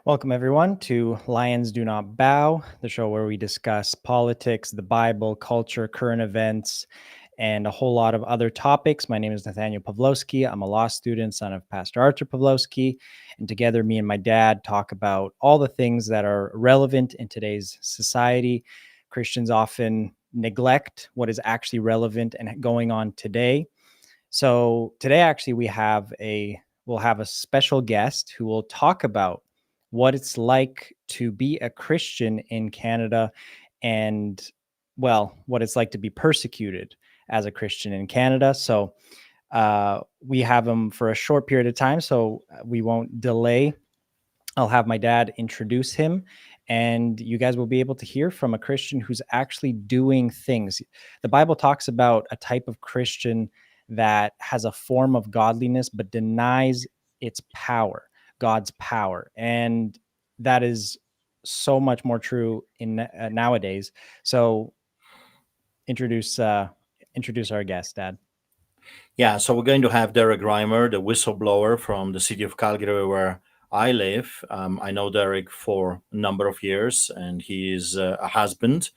Welcome, everyone, to Lions Do Not Bow, the show where we discuss politics, the Bible, culture, current events, and a whole lot of other topics. My name is Nathaniel Pawlowski. I'm a law student, son of Pastor Arthur Pawlowski. And together, me and my dad talk about all the things that are relevant in today's society. Christians often neglect what is actually relevant and going on today. So today, actually, we'll have a special guest who will talk about what it's like to be a Christian in Canada and, well, what it's like to be persecuted as a Christian in Canada. So we have him for a short period of time, so we won't delay. I'll have my dad introduce him, and you guys will be able to hear from a Christian who's actually doing things. The Bible talks about a type of Christian that has a form of godliness but denies its power, God's power. And that is so much more true in nowadays. So introduce our guest, Dad. Yeah, so we're going to have Derek Reimer, the whistleblower from the city of Calgary, where I live. I know Derek for a number of years, and he is a husband.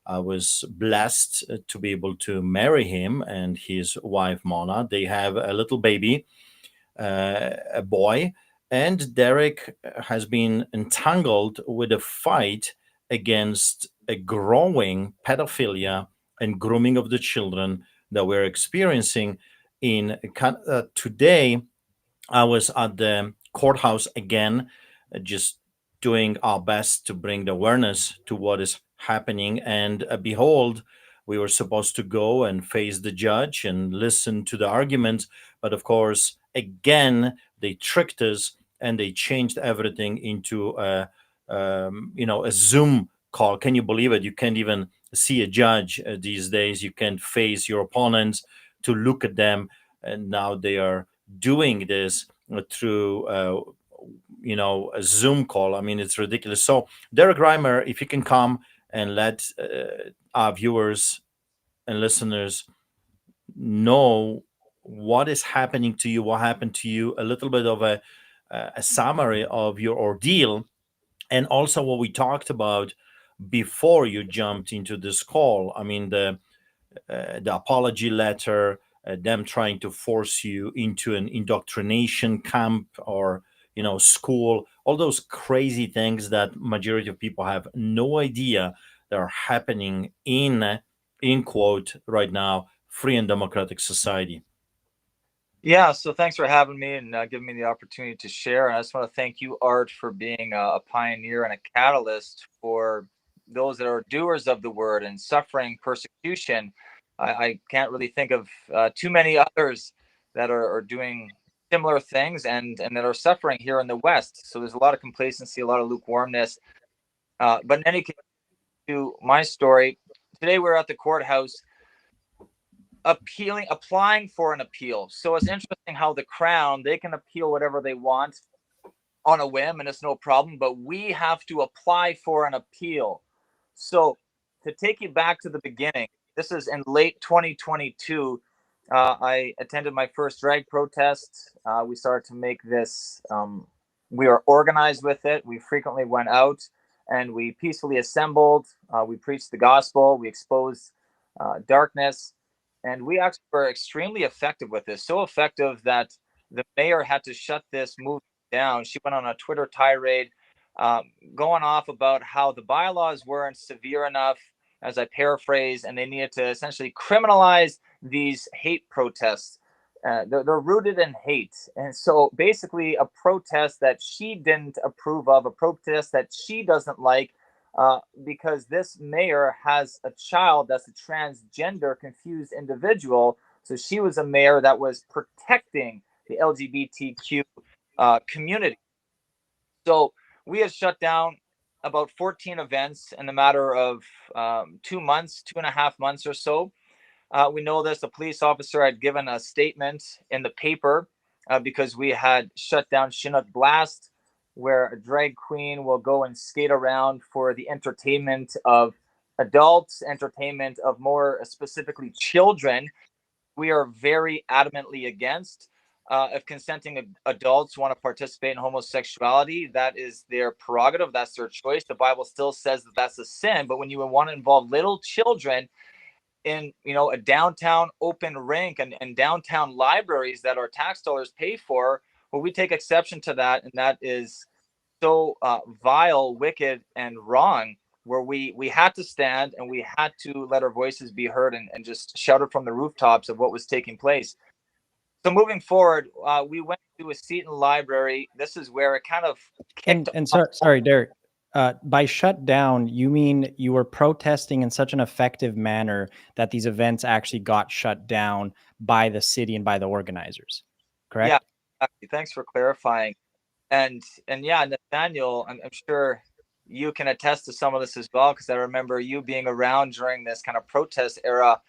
I was blessed to be able to marry him and his wife, Mona. They have a little baby, a boy, and Derek has been entangled with a fight against a growing pedophilia and grooming of the children that we're experiencing in Canada. Today, I was at the courthouse again, just doing our best to bring the awareness to what is happening. And behold, we were supposed to go and face the judge and listen to the arguments. But of course, again, they tricked us and they changed everything into a Zoom call. Can you believe it? You can't even see a judge these days. You can't face your opponents to look at them. And now they are doing this through a Zoom call. I mean, it's ridiculous. So, Derek Reimer, if you can come and let our viewers and listeners know what is happening to you, what happened to you, a little bit of a summary of your ordeal, and also what we talked about before you jumped into this call. I mean, the apology letter, them trying to force you into an indoctrination camp or school, all those crazy things that majority of people have no idea that are happening in quote right now free and democratic society. Yeah, so thanks for having me and giving me the opportunity to share. And I just want to thank you, Art, for being a pioneer and a catalyst for those that are doers of the word and suffering persecution. I can't really think of too many others that are doing similar things and that are suffering here in the West. So there's a lot of complacency, a lot of lukewarmness. But in any case, to my story, today we're at the courthouse applying for an appeal. So it's interesting how the Crown, they can appeal whatever they want on a whim and it's no problem, but we have to apply for an appeal. So to take you back to the beginning, this is in late 2022. I attended my first drag protest. We started to make this, we are organized with it. We frequently went out and we peacefully assembled. We preached the gospel. We exposed darkness. And we actually were extremely effective with this. So effective that the mayor had to shut this movement down. She went on a Twitter tirade going off about how the bylaws weren't severe enough, as I paraphrase, and they needed to essentially criminalize these hate protests. They're rooted in hate. And so basically a protest that she didn't approve of, a protest that she doesn't like, because this mayor has a child that's a transgender confused individual. So she was a mayor that was protecting the LGBTQ community. So we had shut down about 14 events in a matter of 2 months, 2.5 months or so. We know this. A police officer had given a statement in the paper because we had shut down Chinook Blast, where a drag queen will go and skate around for the entertainment of adults, entertainment of more specifically children. We are very adamantly against. if consenting adults want to participate in homosexuality, that is their prerogative. That's their choice. The Bible still says that that's a sin. But when you want to involve little children in, a downtown open rink and downtown libraries that our tax dollars pay for, well, we take exception to that, and that is so vile, wicked, and wrong. Where we had to stand and we had to let our voices be heard and just shout it from the rooftops of what was taking place. So moving forward, we went to a Seton library. This is where it kind of kicked And off. sorry, Derek. By shut down, you mean you were protesting in such an effective manner that these events actually got shut down by the city and by the organizers, Yeah, correct? exactly. Thanks for clarifying. And yeah, Nathaniel, I'm sure you can attest to some of this as well, because I remember you being around during this kind of protest era.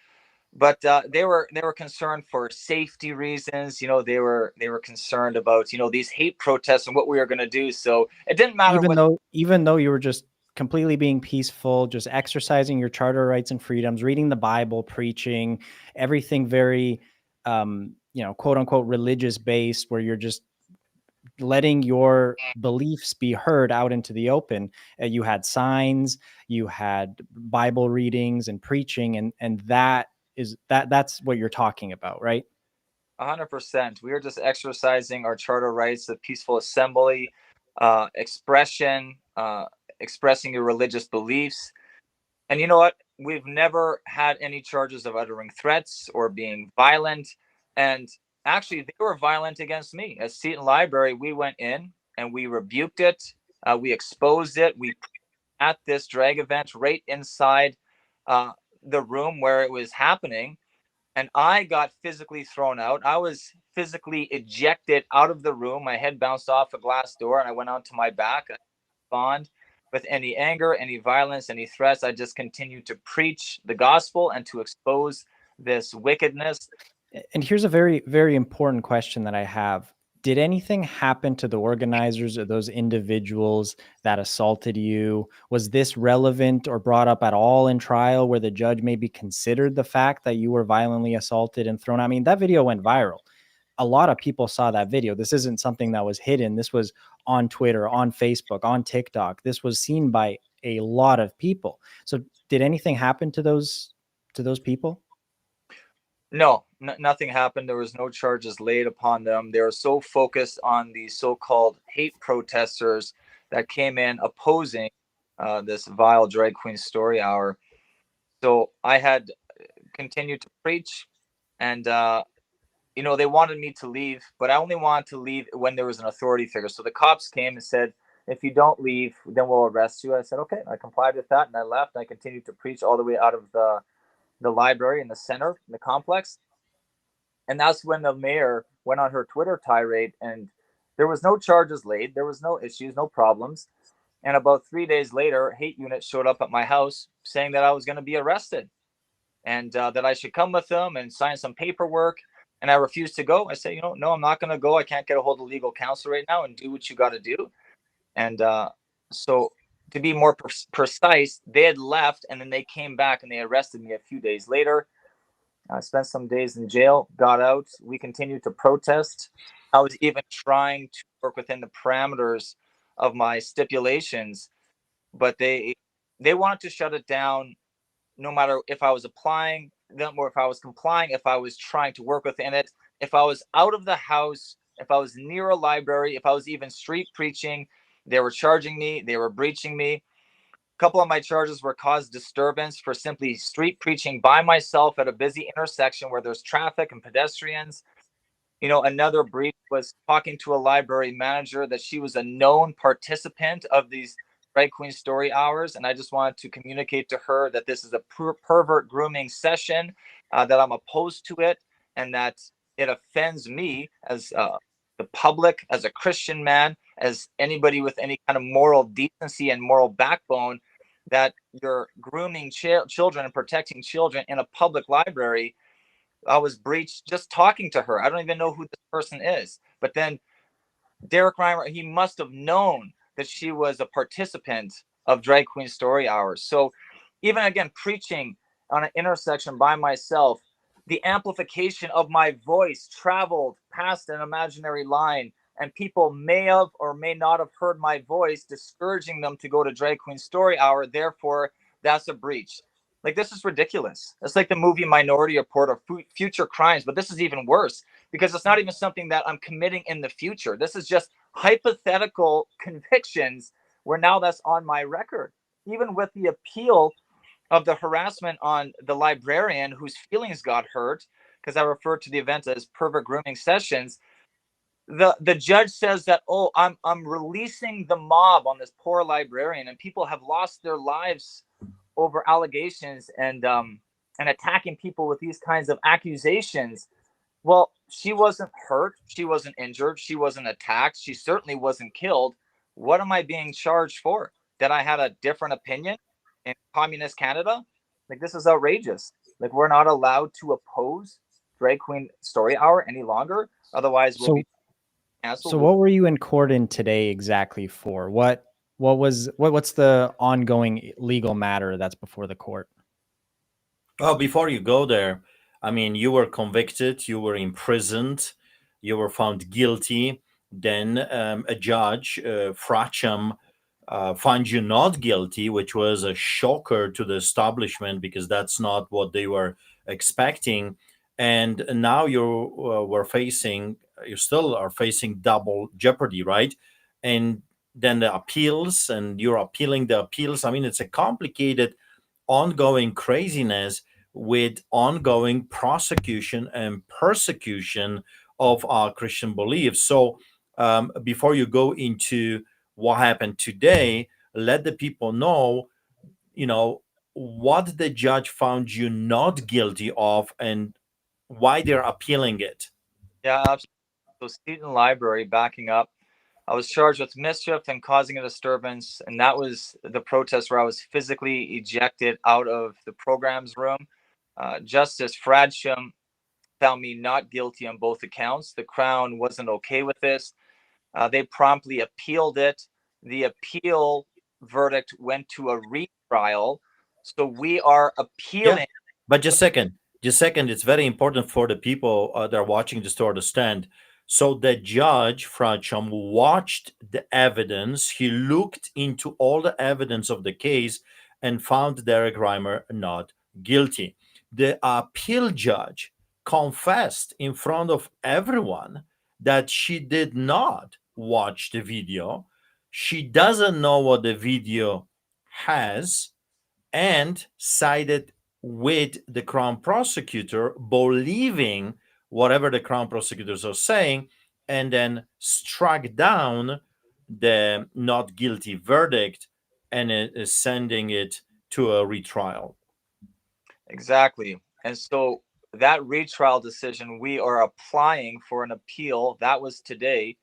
But they were concerned for safety reasons. They were concerned about these hate protests and what we were going to do. So it didn't matter what. Even though you were just completely being peaceful, just exercising your charter rights and freedoms, reading the Bible, preaching, everything very, quote unquote religious based, where you're just letting your beliefs be heard out into the open. You had signs, you had Bible readings and preaching, and that's what you're talking about, right? 100%. We were just exercising our charter rights of peaceful assembly, expression, expressing your religious beliefs. And you know what? We've never had any charges of uttering threats or being violent. And actually, they were violent against me. At Seton Library, we went in and we rebuked it. We exposed it. We at this drag event right inside uh, the room where it was happening. And I got physically thrown out. I was physically ejected out of the room. My head bounced off a glass door and I went onto my back. I respond with any anger, any violence, any threats. I just continued to preach the gospel and to expose this wickedness. And here's a very, very important question that I have. Did anything happen to the organizers or those individuals that assaulted you? Was this relevant or brought up at all in trial, where the judge maybe considered the fact that you were violently assaulted and thrown? I mean, that video went viral. A lot of people saw that video. This isn't something that was hidden. This was on Twitter, on Facebook, on TikTok. This was seen by a lot of people. So did anything happen to those people? No, nothing happened. There was no charges laid upon them. They were so focused on the so-called hate protesters that came in opposing this vile drag queen story hour. So I had continued to preach, and they wanted me to leave, but I only wanted to leave when there was an authority figure. So the cops came and said, if you don't leave, then we'll arrest you. I said, okay. I complied with that, and I left. I continued to preach all the way out of the library in the center, in the complex. And that's when the mayor went on her Twitter tirade, and there was no charges laid. There was no issues, no problems. And about 3 days later, hate units showed up at my house saying that I was going to be arrested, and that I should come with them and sign some paperwork. And I refused to go. I said, no, I'm not going to go. I can't get a hold of legal counsel right now, and do what you got to do. And so to be more precise, they had left, and then they came back and they arrested me a few days later. I spent some days in jail, got out. We continued to protest. I was even trying to work within the parameters of my stipulations, but they wanted to shut it down no matter if I was applying them or if I was complying, if I was trying to work within it, if I was out of the house, if I was near a library, if I was even street preaching. They were charging me, they were breaching me. A couple of my charges were cause disturbance for simply street preaching by myself at a busy intersection where there's traffic and pedestrians. Another breach was talking to a library manager that she was a known participant of these drag queen story hours, and I just wanted to communicate to her that this is a pervert grooming session, that I'm opposed to it, and that it offends me as the public, as a Christian man, as anybody with any kind of moral decency and moral backbone, that you're grooming children and protecting children in a public library. I was breached just talking to her. I don't even know who this person is. But then Derek Reimer, he must have known that she was a participant of Drag Queen Story Hours. So even again, preaching on an intersection by myself, the amplification of my voice traveled past an imaginary line, and people may have or may not have heard my voice, discouraging them to go to Drag Queen Story Hour. Therefore, that's a breach. Like, this is ridiculous. It's like the movie Minority Report or future crimes, but this is even worse because it's not even something that I'm committing in the future. This is just hypothetical convictions where now that's on my record. Even with the appeal of the harassment on the librarian whose feelings got hurt, because I referred to the event as pervert grooming sessions, the judge says that, oh, I'm releasing the mob on this poor librarian, and people have lost their lives over allegations and attacking people with these kinds of accusations. Well, she wasn't hurt, she wasn't injured, she wasn't attacked, she certainly wasn't killed. What am I being charged for? That I had a different opinion in communist Canada? Like, this is outrageous. Like, we're not allowed to oppose Drag Queen Story Hour any longer. Otherwise, we'll be canceled. So what were you in court in today exactly for? What's the ongoing legal matter that's before the court? Well, before you go there, I mean, you were convicted, you were imprisoned, you were found guilty. Then a judge, Fracham, found you not guilty, which was a shocker to the establishment because that's not what they were expecting. And now you still are facing double jeopardy, right? And then the appeals, and you're appealing the appeals. I mean, it's a complicated, ongoing craziness with ongoing prosecution and persecution of our Christian beliefs. So, before you go into what happened today, let the people know, what the judge found you not guilty of and why they're appealing it. Yeah, absolutely. So, Seton Library, backing up, I was charged with mischief and causing a disturbance, and that was the protest where I was physically ejected out of the program's room. Justice Fradsham found me not guilty on both accounts. The Crown wasn't okay with this. They promptly appealed it. The appeal verdict went to a retrial. So we are appealing. Yeah, but just second, it's very important for the people that are watching this to understand. So the judge, Fracham, watched the evidence. He looked into all the evidence of the case and found Derek Reimer not guilty. The appeal judge confessed in front of everyone that she did not watch the video. She doesn't know what the video has, and sided with the Crown prosecutor, believing whatever the Crown prosecutors are saying, and then struck down the not guilty verdict and is sending it to a retrial. Exactly. And so that retrial decision, we are applying for an appeal. That was today.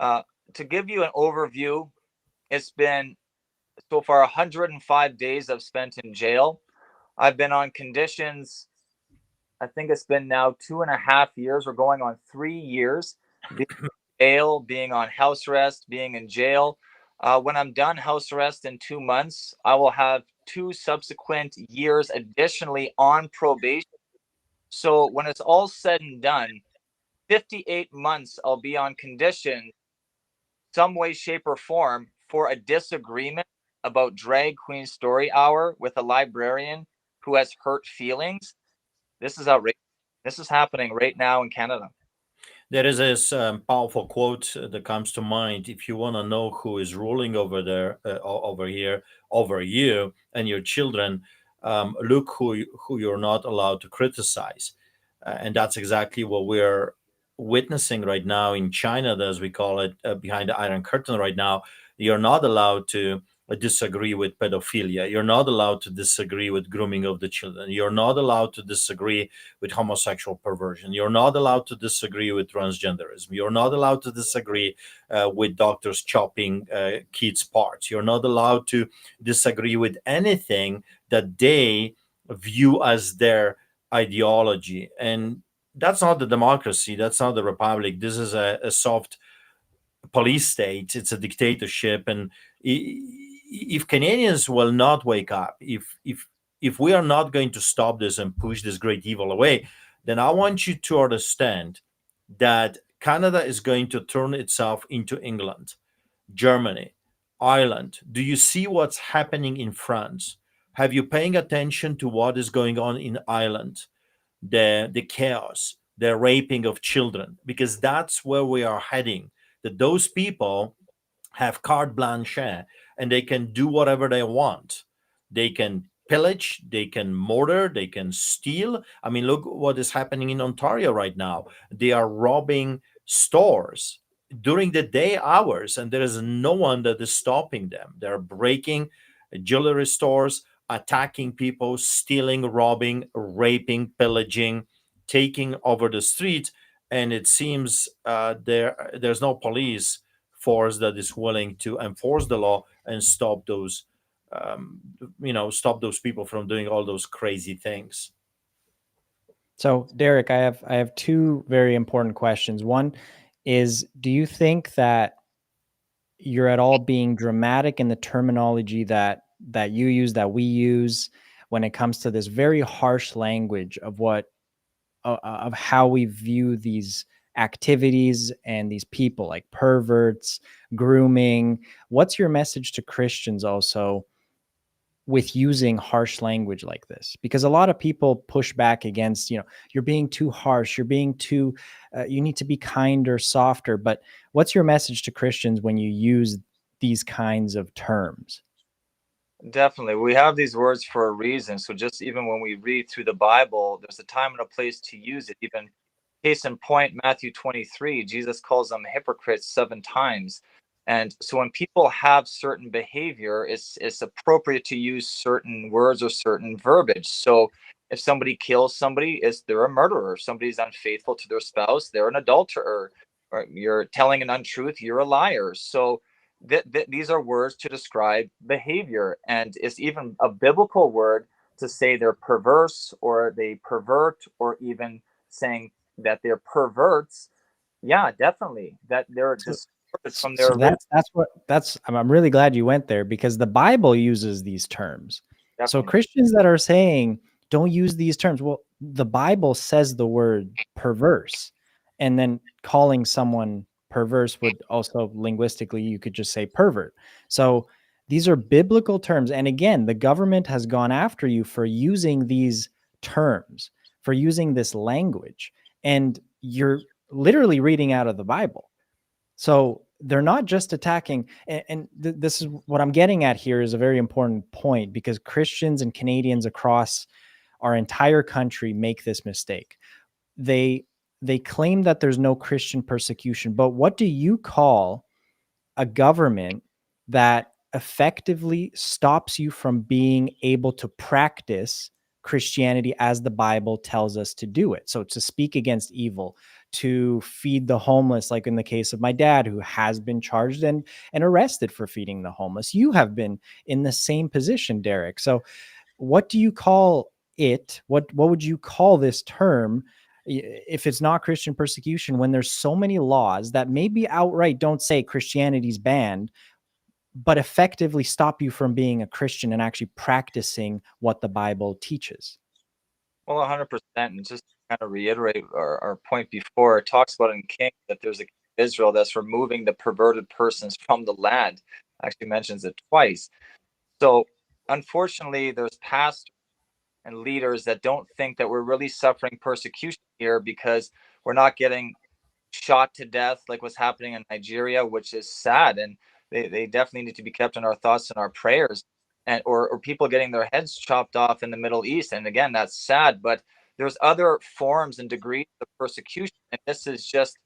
To give you an overview, it's been so far 105 days I've spent in jail. I've been on conditions. I think it's been now 2.5 years. We're going on 3 years. Being in jail, being on house arrest, being in jail. When I'm done house arrest in 2 months, I will have 2 subsequent years additionally on probation. So when it's all said and done, 58 months I'll be on condition, some way, shape, or form, for a disagreement about Drag Queen Story Hour with a librarian who has hurt feelings. This is outrageous. This is happening right now in Canada. There is this powerful quote that comes to mind. If you want to know who is ruling over there, over here, over you and your children, look who you're not allowed to criticize. And that's exactly what we're witnessing right now in China, as we call it, behind the Iron Curtain right now. You're not allowed to disagree with pedophilia. You're not allowed to disagree with grooming of the children. You're not allowed to disagree with homosexual perversion. You're not allowed to disagree with transgenderism. You're not allowed to disagree with doctors chopping kids' parts. You're not allowed to disagree with anything that they view as their ideology. And that's not the democracy. That's not the republic. This is a soft police state. It's a dictatorship. And if Canadians will not wake up, if if we are not going to stop this and push this great evil away, then I want you to understand that Canada is going to turn itself into England, Germany, Ireland. Do you see what's happening in France? Have you paying attention to what is going on in Ireland? The chaos, the raping of children, because that's where we are heading. That those people have carte blanche and they can do whatever they want. They can pillage, they can murder, they can steal. I mean, look what is happening in Ontario right now. They are robbing stores during the day hours, and there is no one that is stopping them. They're breaking jewelry stores, attacking people, stealing, robbing, raping, pillaging, taking over the street. And it seems there's no police force that is willing to enforce the law and stop those stop those people from doing all those crazy things. So, Derek, I have two very important questions. One is, do you think that you're at all being dramatic in the terminology that you use, that we use, when it comes to this very harsh language of of how we view these activities and these people, like perverts, grooming? What's your message to Christians also with using harsh language like this? Because a lot of people push back against, you're being too harsh, you're being too, you need to be kinder, softer. But what's your message to Christians when you use these kinds of terms? Definitely. We have these words for a reason. So just even when we read through the Bible, there's a time and a place to use it. Even case in point, Matthew 23, Jesus calls them hypocrites 7 times. And so when people have certain behavior, it's appropriate to use certain words or certain verbiage. So if somebody kills somebody, they're a murderer. If somebody's unfaithful to their spouse, they're an adulterer. Or you're telling an untruth, you're a liar. So these are words to describe behavior. And it's even a biblical word to say they're perverse or they pervert, or even saying that they're perverts. Yeah, definitely. That they're distorted from their So I'm really glad you went there, because the Bible uses these terms. Definitely. So Christians that are saying don't use these terms, well, the Bible says the word perverse, and then calling someone perverse would also, linguistically, you could just say pervert. So these are biblical terms. And again, the government has gone after you for using these terms, for using this language, and you're literally reading out of the Bible. So they're not just attacking, and this is what I'm getting at here, is a very important point, because Christians and Canadians across our entire country make this mistake. They claim that there's no Christian persecution, but what do you call a government that effectively stops you from being able to practice Christianity as the Bible tells us to do it? So to speak against evil, to feed the homeless, like in the case of my dad, who has been charged and arrested for feeding the homeless. You have been in the same position, Derek. So what do you call it? What would you call this term if it's not Christian persecution, when there's so many laws that maybe outright don't say Christianity's banned, but effectively stop you from being a Christian and actually practicing what the Bible teaches? Well, 100%. And just to kind of reiterate our point before, it talks about in King that there's a king of Israel that's removing the perverted persons from the land. Actually mentions it twice. So unfortunately, there's pastors and leaders that don't think that we're really suffering persecution here, because we're not getting shot to death like what's happening in Nigeria, which is sad. And they definitely need to be kept in our thoughts and our prayers. And or people getting their heads chopped off in the Middle East. And again, that's sad, but there's other forms and degrees of persecution. And this is just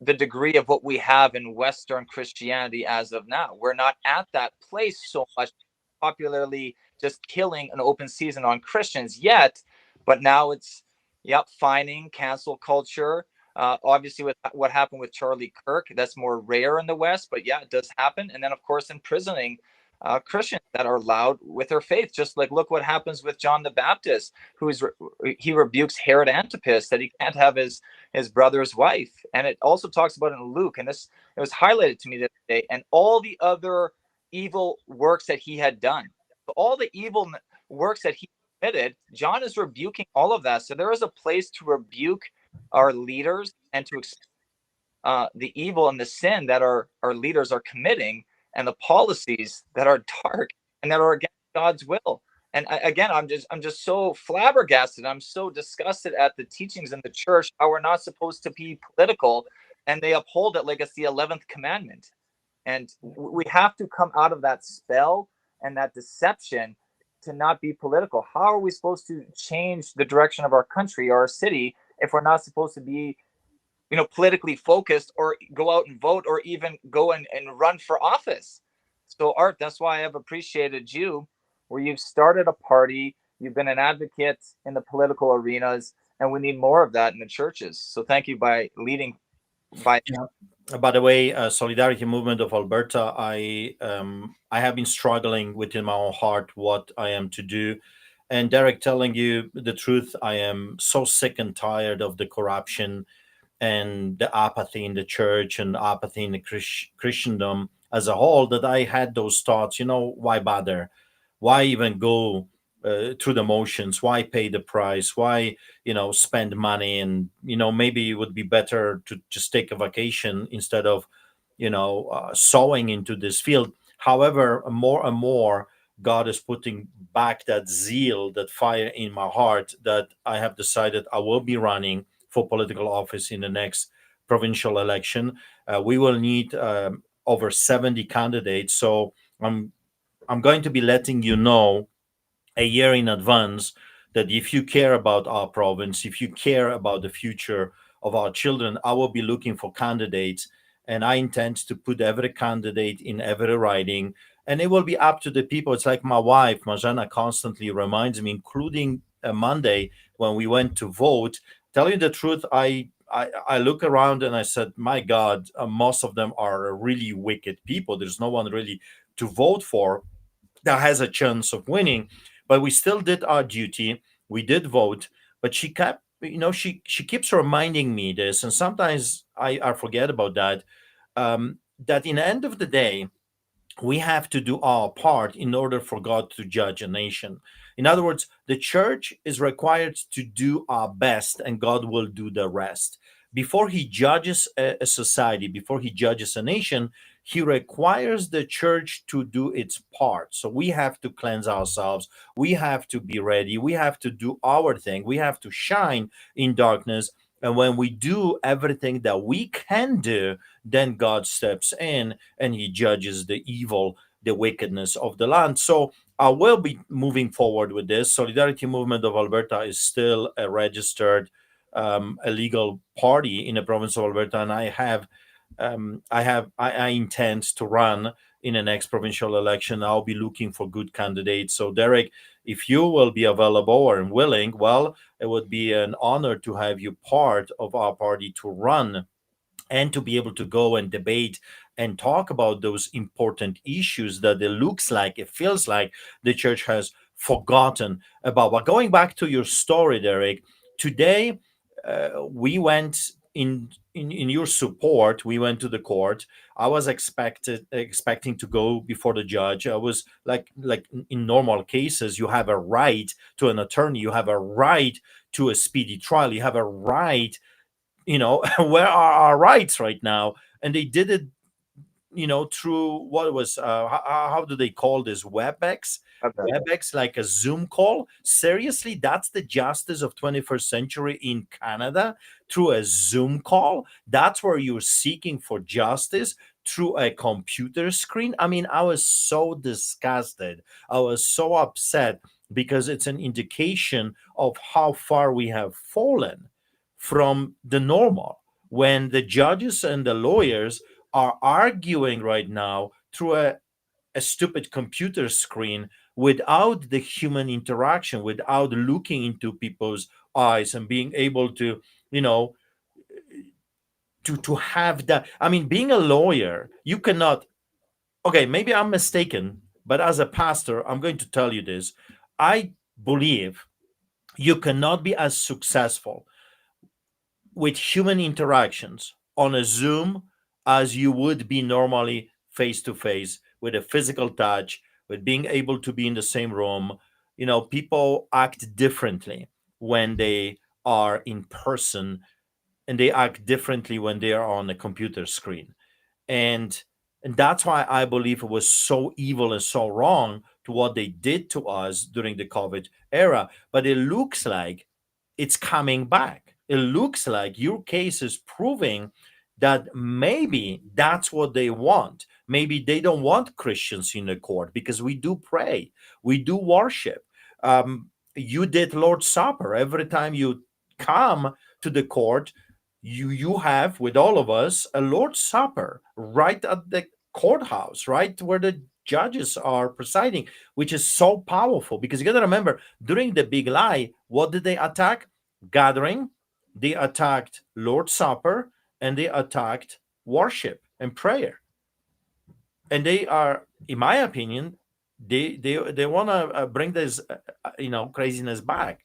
the degree of what we have in Western Christianity as of now. We're not at that place so much, popularly just killing an open season on Christians yet, but now it's fining, cancel culture. Obviously, with what happened with Charlie Kirk, that's more rare in the West, but yeah, it does happen. And then, of course, imprisoning Christians that are loud with their faith. Just like, look what happens with John the Baptist, he rebukes Herod Antipas that he can't have his brother's wife. And it also talks about in Luke, and it was highlighted to me that day, and all the other evil works that he had done. All the evil works that he committed. John is rebuking all of that. So there is a place to rebuke our leaders and to the evil and the sin that our leaders are committing, and the policies that are dark and that are against God's will. And again, I'm just so flabbergasted. I'm so disgusted at the teachings in the church, how we're not supposed to be political, and they uphold it like it's the 11th commandment. And we have to come out of that spell and that deception to not be political. How are we supposed to change the direction of our country or our city if we're not supposed to be, politically focused, or go out and vote, or even go and run for office? So Art, that's why I've appreciated you, where you've started a party, you've been an advocate in the political arenas, and we need more of that in the churches. So thank you by leading by. By the way, Solidarity Movement of Alberta, I have been struggling within my own heart what I am to do. And Derek, telling you the truth, I am so sick and tired of the corruption and the apathy in the church and apathy in the Christendom as a whole, that I had those thoughts, why bother? Why even go through the motions? Why pay the price? Why, spend money? And, maybe it would be better to just take a vacation instead of, sowing into this field. However, more and more, God is putting back that zeal, that fire in my heart, that I have decided I will be running for political office in the next provincial election. We will need over 70 candidates. So I'm going to be letting you know a year in advance that if you care about our province, if you care about the future of our children, I will be looking for candidates, and I intend to put every candidate in every riding, and it will be up to the people. It's like my wife, Majana, constantly reminds me, including Monday when we went to vote. Tell you the truth, I look around and I said, my God, most of them are really wicked people. There's no one really to vote for that has a chance of winning. But we still did our duty. We did vote. But she kept, she keeps reminding me this, and sometimes I forget about that. That in the end of the day, we have to do our part in order for God to judge a nation. In other words, the church is required to do our best, and God will do the rest. Before he judges a society, before he judges a nation, he requires the church to do its part. So we have to cleanse ourselves. We have to be ready. We have to do our thing. We have to shine in darkness. And when we do everything that we can do, then God steps in and he judges the evil, the wickedness of the land. So I will be moving forward with this. Solidarity Movement of Alberta is still a registered, a legal party in the province of Alberta, and I intend to run in the next provincial election. I'll be looking for good candidates. So Derek, if you will be available or willing, well, it would be an honor to have you part of our party to run and to be able to go and debate and talk about those important issues that it feels like the church has forgotten about. But going back to your story, Derek, today we went in your support. We went to the court. I was expecting to go before the judge. I was like in normal cases, you have a right to an attorney, you have a right to a speedy trial, you have a right, where are our rights right now? And they did it, through what was how do they call this, WebEx? WebEx, like a Zoom call. Seriously, that's the justice of 21st century in Canada, through a Zoom call? That's where you're seeking for justice, through a computer screen? I mean, I was so disgusted. I was so upset, because it's an indication of how far we have fallen from the normal, when the judges and the lawyers are arguing right now through a stupid computer screen, without the human interaction, without looking into people's eyes and being able to, to have that. I mean, being a lawyer, you cannot. Okay, maybe I'm mistaken, but as a pastor, I'm going to tell you this. I believe you cannot be as successful with human interactions on a Zoom as you would be normally face to face, with a physical touch, with being able to be in the same room. people act differently when they are in person, and they act differently when they are on a computer screen. And and that's why I believe it was so evil and so wrong to what they did to us during the COVID era. But it looks like it's coming back. It looks like your case is proving that maybe that's what they want. Maybe they don't want Christians in the court, because we do pray, we do worship. You did Lord's Supper. Every time you come to the court, you have with all of us a Lord's Supper right at the courthouse, right where the judges are presiding, which is so powerful. Because you got to remember, during the big lie, what did they attack? Gathering. They attacked Lord's Supper, and they attacked worship and prayer. And they are, in my opinion, they want to bring this craziness back.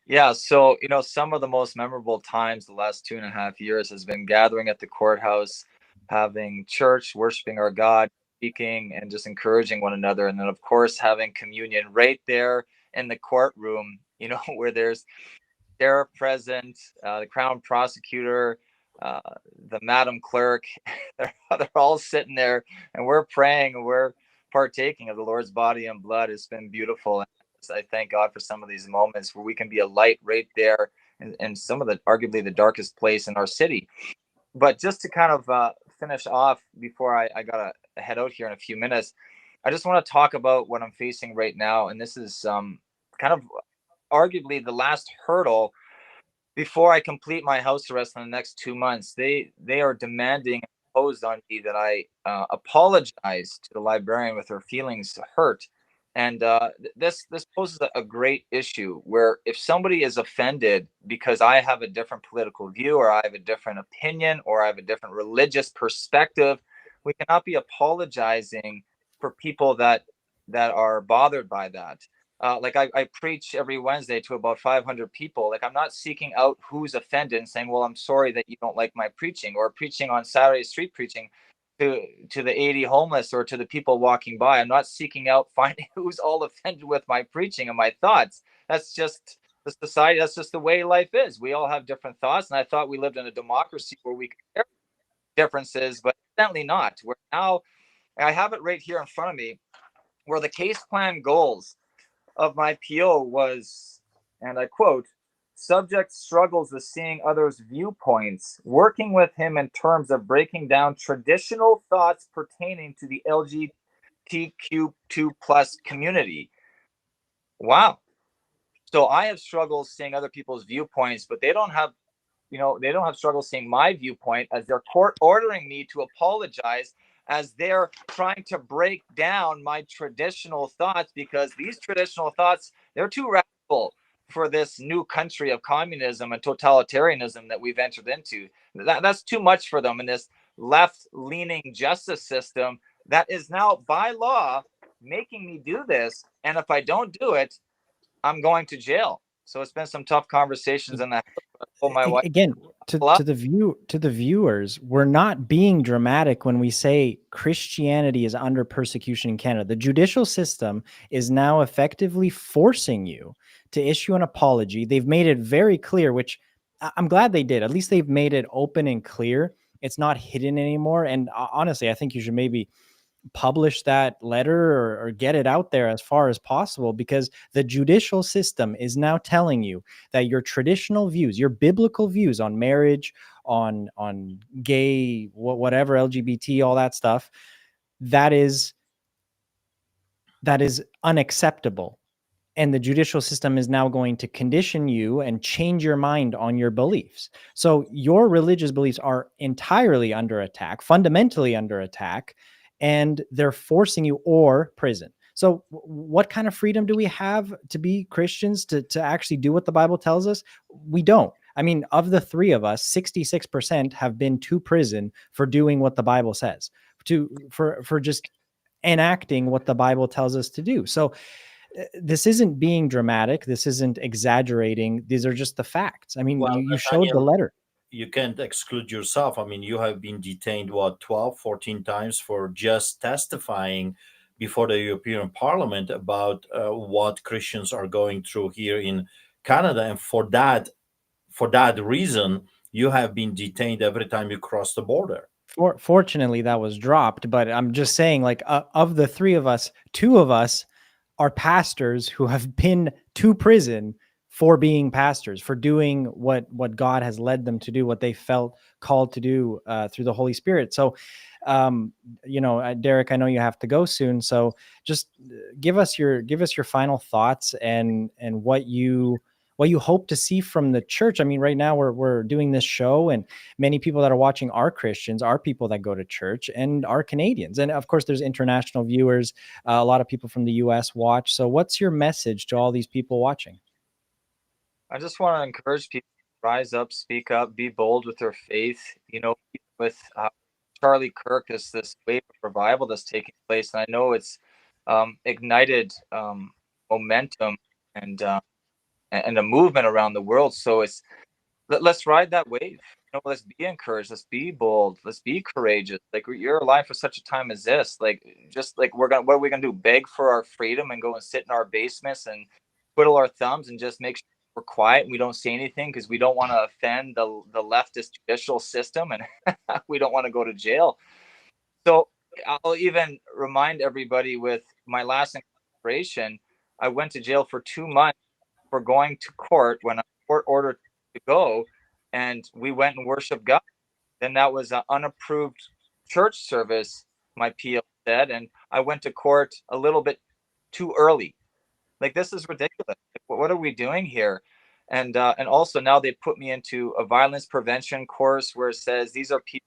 Yeah, so some of the most memorable times the last 2.5 years has been gathering at the courthouse, having church, worshiping our God, speaking, and just encouraging one another. And then, of course, having communion right there in the courtroom, where there's sheriff present, the crown prosecutor, uh, the madam clerk. they're all sitting there, and we're praying, and we're partaking of the Lord's body and blood. It's been beautiful. And I thank God for some of these moments where we can be a light right there in some of the arguably the darkest place in our city. But just to kind of finish off before I got to head out here in a few minutes, I just want to talk about what I'm facing right now. And this is kind of arguably the last hurdle before I complete my house arrest in the next 2 months. They are demanding, imposed on me, that I apologize to the librarian with her feelings hurt. And this poses a great issue, where if somebody is offended because I have a different political view, or I have a different opinion, or I have a different religious perspective, we cannot be apologizing for people that are bothered by that. Like I preach every Wednesday to about 500 people. Like, I'm not seeking out who's offended and saying, well, I'm sorry that you don't like my preaching, or preaching on Saturday street preaching to the 80 homeless or to the people walking by. I'm not seeking out finding who's all offended with my preaching and my thoughts. That's just the society. That's just the way life is. We all have different thoughts. And I thought we lived in a democracy where we could share differences, but evidently not. Where now I have it right here in front of me, where the case plan goals of my PO was, and I quote, subject struggles with seeing others' viewpoints, working with him in terms of breaking down traditional thoughts pertaining to the LGBTQ2 plus community. Wow. So I have struggles seeing other people's viewpoints, but they don't have struggles seeing my viewpoint, as they're court ordering me to apologize, as they're trying to break down my traditional thoughts, because these traditional thoughts, they're too radical for this new country of communism and totalitarianism that we've entered into. That's too much for them in this left-leaning justice system that is now by law making me do this. And if I don't do it, I'm going to jail. So it's been some tough conversations in that. Oh, my wife. Again, to the viewers, we're not being dramatic when we say Christianity is under persecution in Canada. The judicial system is now effectively forcing you to issue an apology. They've made it very clear, which I'm glad they did. At least they've made it open and clear. It's not hidden anymore. And honestly, I think you should maybe publish that letter or get it out there as far as possible, because the judicial system is now telling you that your traditional views, your biblical views on marriage, on gay, whatever, LGBT, all that stuff, that is unacceptable. And the judicial system is now going to condition you and change your mind on your beliefs. So your religious beliefs are entirely under attack, fundamentally under attack, and they're forcing you, or prison. So what kind of freedom do we have to be Christians, to actually do what the Bible tells us? We don't. I mean, of the three of us, 66% have been to prison for doing what the Bible says, for just enacting what the Bible tells us to do. So this isn't being dramatic. This isn't exaggerating. These are just the facts. I mean, Well, you showed the letter. You can't exclude yourself. I mean, you have been detained, 12, 14 times for just testifying before the European Parliament about what Christians are going through here in Canada, and for that reason, you have been detained every time you cross the border. Fortunately, that was dropped. But I'm just saying, like, of the three of us, two of us are pastors who have been to prison for being pastors, for doing what God has led them to do, what they felt called to do through the Holy Spirit. So, Derek, I know you have to go soon. So, just give us your final thoughts and what you hope to see from the church. I mean, right now we're doing this show, and many people that are watching are Christians, are people that go to church, and are Canadians. And of course, there's international viewers. A lot of people from the US watch. So what's your message to all these people watching? I just want to encourage people to rise up, speak up, be bold with their faith. With Charlie Kirk, this wave of revival that's taking place, and I know it's ignited momentum and a movement around the world. So let's ride that wave. Let's be encouraged. Let's be bold. Let's be courageous. Like, you're alive for such a time as this. Like, just like what are we gonna do? Beg for our freedom and go and sit in our basements and twiddle our thumbs and just make sure we're quiet and we don't say anything because we don't want to offend the leftist judicial system, and we don't want to go to jail. So I'll even remind everybody, with my last incarceration, I went to jail for 2 months for going to court when a court ordered to go, and we went and worshiped God. Then that was an unapproved church service, my PO said, and I went to court a little bit too early. Like, this is ridiculous. Like, what are we doing here? And also now they put me into a violence prevention course where it says these are people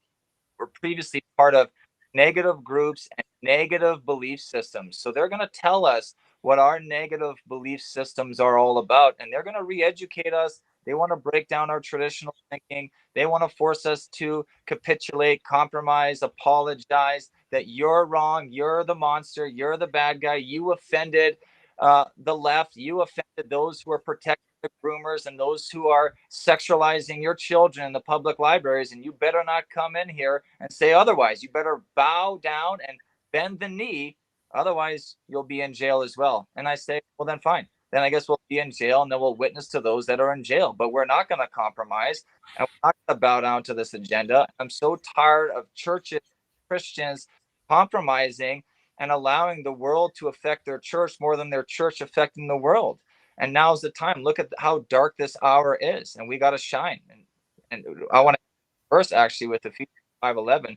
who were previously part of negative groups and negative belief systems. So they're going to tell us what our negative belief systems are all about, and they're going to re-educate us. They want to break down our traditional thinking. They want to force us to capitulate, compromise, apologize, that you're wrong, you're the monster, you're the bad guy, you offended the left, you offended those who are protecting the groomers and those who are sexualizing your children in the public libraries, and you better not come in here and say otherwise. You better bow down and bend the knee, otherwise you'll be in jail as well. And I say, well, then fine. Then I guess we'll be in jail, and then we'll witness to those that are in jail. But we're not going to compromise, and we're not going to bow down to this agenda. I'm so tired of churches, Christians compromising and allowing the world to affect their church more than their church affecting the world. And now's the time. Look at how dark this hour is, and we got to shine. And I want to verse actually with Ephesians 5:11.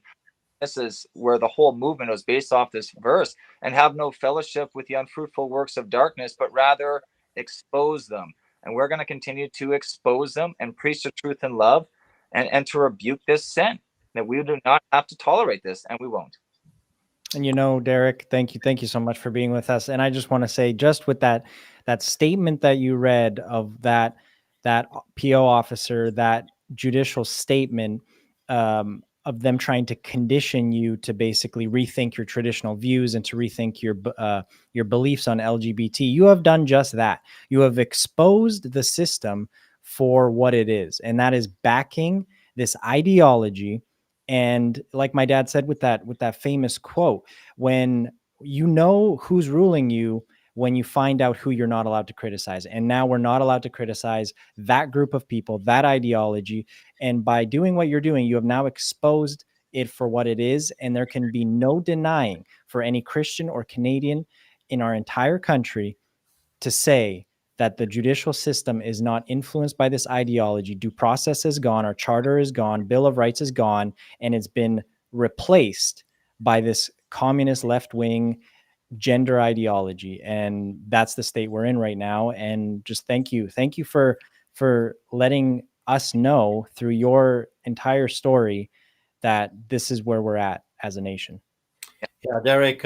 This is where the whole movement was based off this verse. And have no fellowship with the unfruitful works of darkness, but rather expose them. And we're going to continue to expose them and preach the truth in love, and to rebuke this sin. That we do not have to tolerate this, and we won't. And Derek, thank you so much for being with us. And I just want to say, just with that statement that you read of that PO officer, that judicial statement, of them trying to condition you to basically rethink your traditional views and to rethink your beliefs on LGBT. You have done just that. You have exposed the system for what it is, and that is backing this ideology. And like my dad said with that famous quote, when you know who's ruling you, when you find out who you're not allowed to criticize. And now we're not allowed to criticize that group of people, that ideology. And by doing what you're doing, you have now exposed it for what it is. And there can be no denying for any Christian or Canadian in our entire country to say that the judicial system is not influenced by this ideology. Due process is gone, our charter is gone, Bill of Rights is gone, and it's been replaced by this communist left-wing gender ideology. And that's the state we're in right now. And just thank you for letting us know through your entire story that this is where we're at as a nation. Yeah, Derek,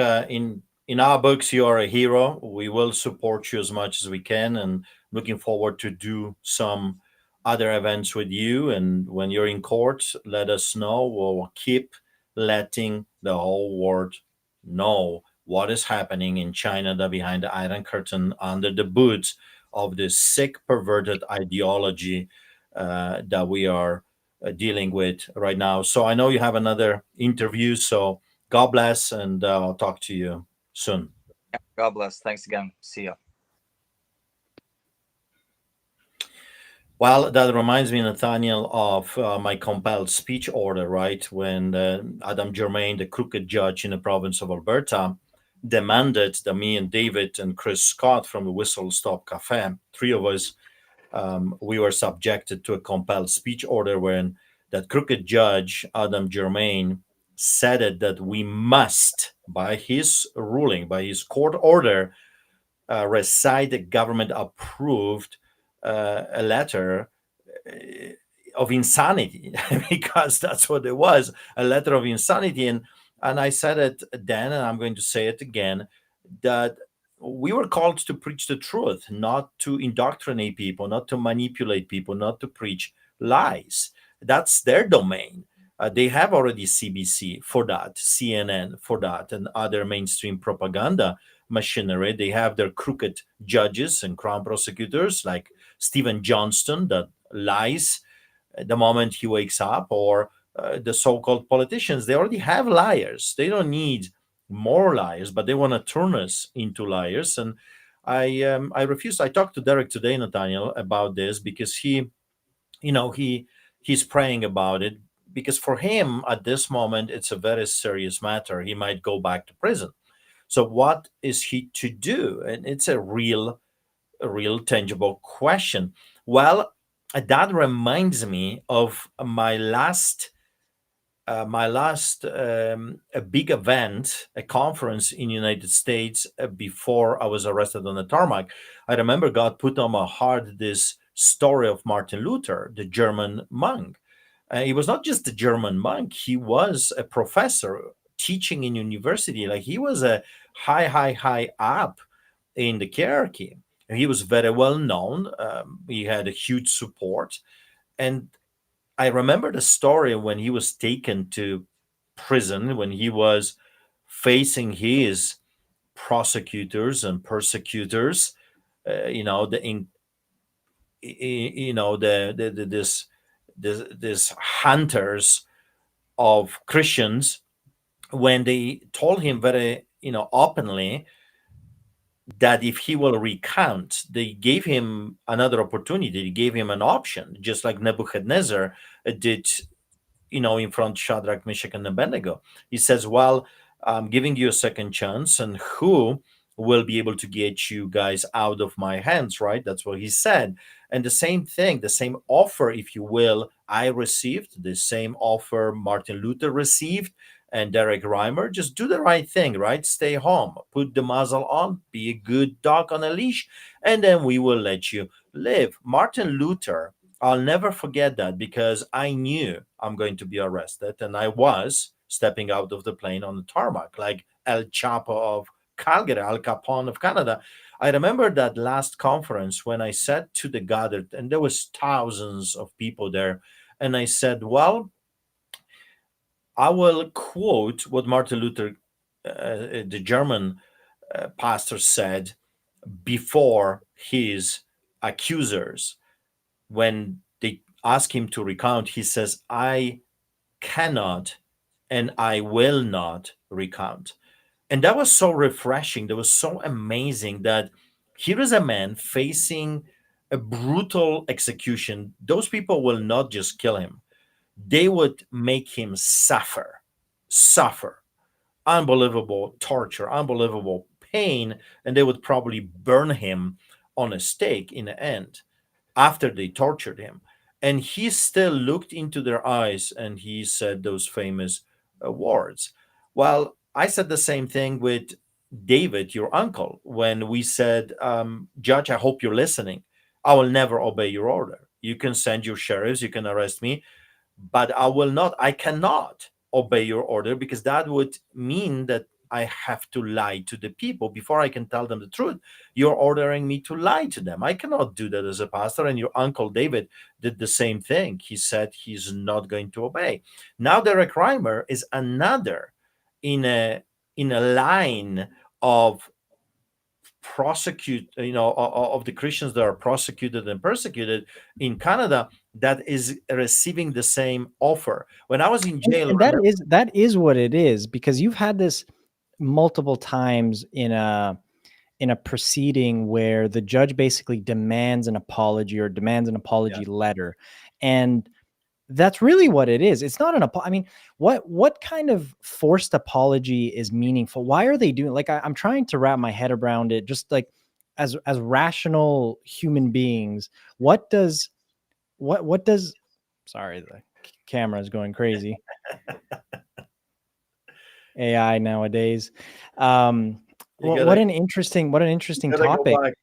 in our books, you are a hero. We will support you as much as we can, and looking forward to do some other events with you. And when you're in court, let us know. We'll keep letting the whole world know what is happening in China, behind the Iron Curtain, under the boots of this sick, perverted ideology that we are dealing with right now. So I know you have another interview. So God bless, and I'll talk to you soon. God bless. Thanks again. See ya. Well, that reminds me, Nathaniel, of my compelled speech order, right? When Adam Germain, the crooked judge in the province of Alberta, demanded that me and David and Chris Scott from the Whistle Stop Cafe, three of us, we were subjected to a compelled speech order when that crooked judge, Adam Germain, said it that we must, by his ruling, by his court order, recite the government approved a letter uh, of insanity because that's what it was, a letter of insanity. And I said it then, and I'm going to say it again, that we were called to preach the truth, not to indoctrinate people, not to manipulate people, not to preach lies. That's their domain. They have already CBC for that, CNN for that, and other mainstream propaganda machinery. They have their crooked judges and crown prosecutors like Stephen Johnston that lies the moment he wakes up, or the so-called politicians. They already have liars. They don't need more liars, but they want to turn us into liars. And I refuse. I talked to Derek today, Nathaniel, about this because he's praying about it, because for him at this moment it's a very serious matter. He might go back to prison. So what is he to do? And it's a real tangible question. Well, that reminds me of my last a big event, a conference in United States before I was arrested on the tarmac. I remember God put on my heart this story of Martin Luther, the German monk. He was not just a German monk; he was a professor teaching in university. Like he was a high up in the hierarchy. He was very well known. He had a huge support, and I remember the story when he was taken to prison, when he was facing his prosecutors and persecutors. You know the in, you know the this hunters of Christians, when they told him very openly that if he will recount, they gave him another opportunity. They gave him an option, just like Nebuchadnezzar did, in front of Shadrach, Meshach, and Abednego. He says, "Well, I'm giving you a second chance, and who will be able to get you guys out of my hands?" Right? That's what he said. And the same thing, the same offer, if you will, I received. The same offer Martin Luther received, and Derek Reimer. Just do the right thing, right? Stay home, put the muzzle on, be a good dog on a leash, and then we will let you live. Martin Luther, I'll never forget that, because I knew I'm going to be arrested, and I was stepping out of the plane on the tarmac, like El Chapo of Calgary, Al Capone of Canada. I remember that last conference when I said to the gathered, and there was thousands of people there, and I said, "Well, I will quote what Martin Luther, the German pastor, said before his accusers when they ask him to recount. He says, "I cannot and I will not recount." And that was so refreshing. That was so amazing that here is a man facing a brutal execution. Those people will not just kill him, they would make him suffer unbelievable torture, unbelievable pain, and they would probably burn him on a stake in the end after they tortured him. And he still looked into their eyes and he said those famous words. Well, I said the same thing with David, your uncle, when we said, "Judge, I hope you're listening. I will never obey your order. You can send your sheriffs, you can arrest me, but I cannot obey your order, because that would mean that I have to lie to the people before I can tell them the truth. You're ordering me to lie to them. I cannot do that as a pastor." And your uncle David did the same thing. He said he's not going to obey. Now Derek Reimer is another in a line of of the Christians that are prosecuted and persecuted in Canada, that is receiving the same offer. When I was in jail, And that is what it is, because you've had this multiple times in a proceeding where the judge basically demands an apology or demands an apology letter. And that's really what it is. It's not an I mean, what kind of forced apology is meaningful? Why are they doing like I'm trying to wrap my head around it, just like as rational human beings, what does sorry, the camera is going crazy. AI nowadays. What an interesting topic.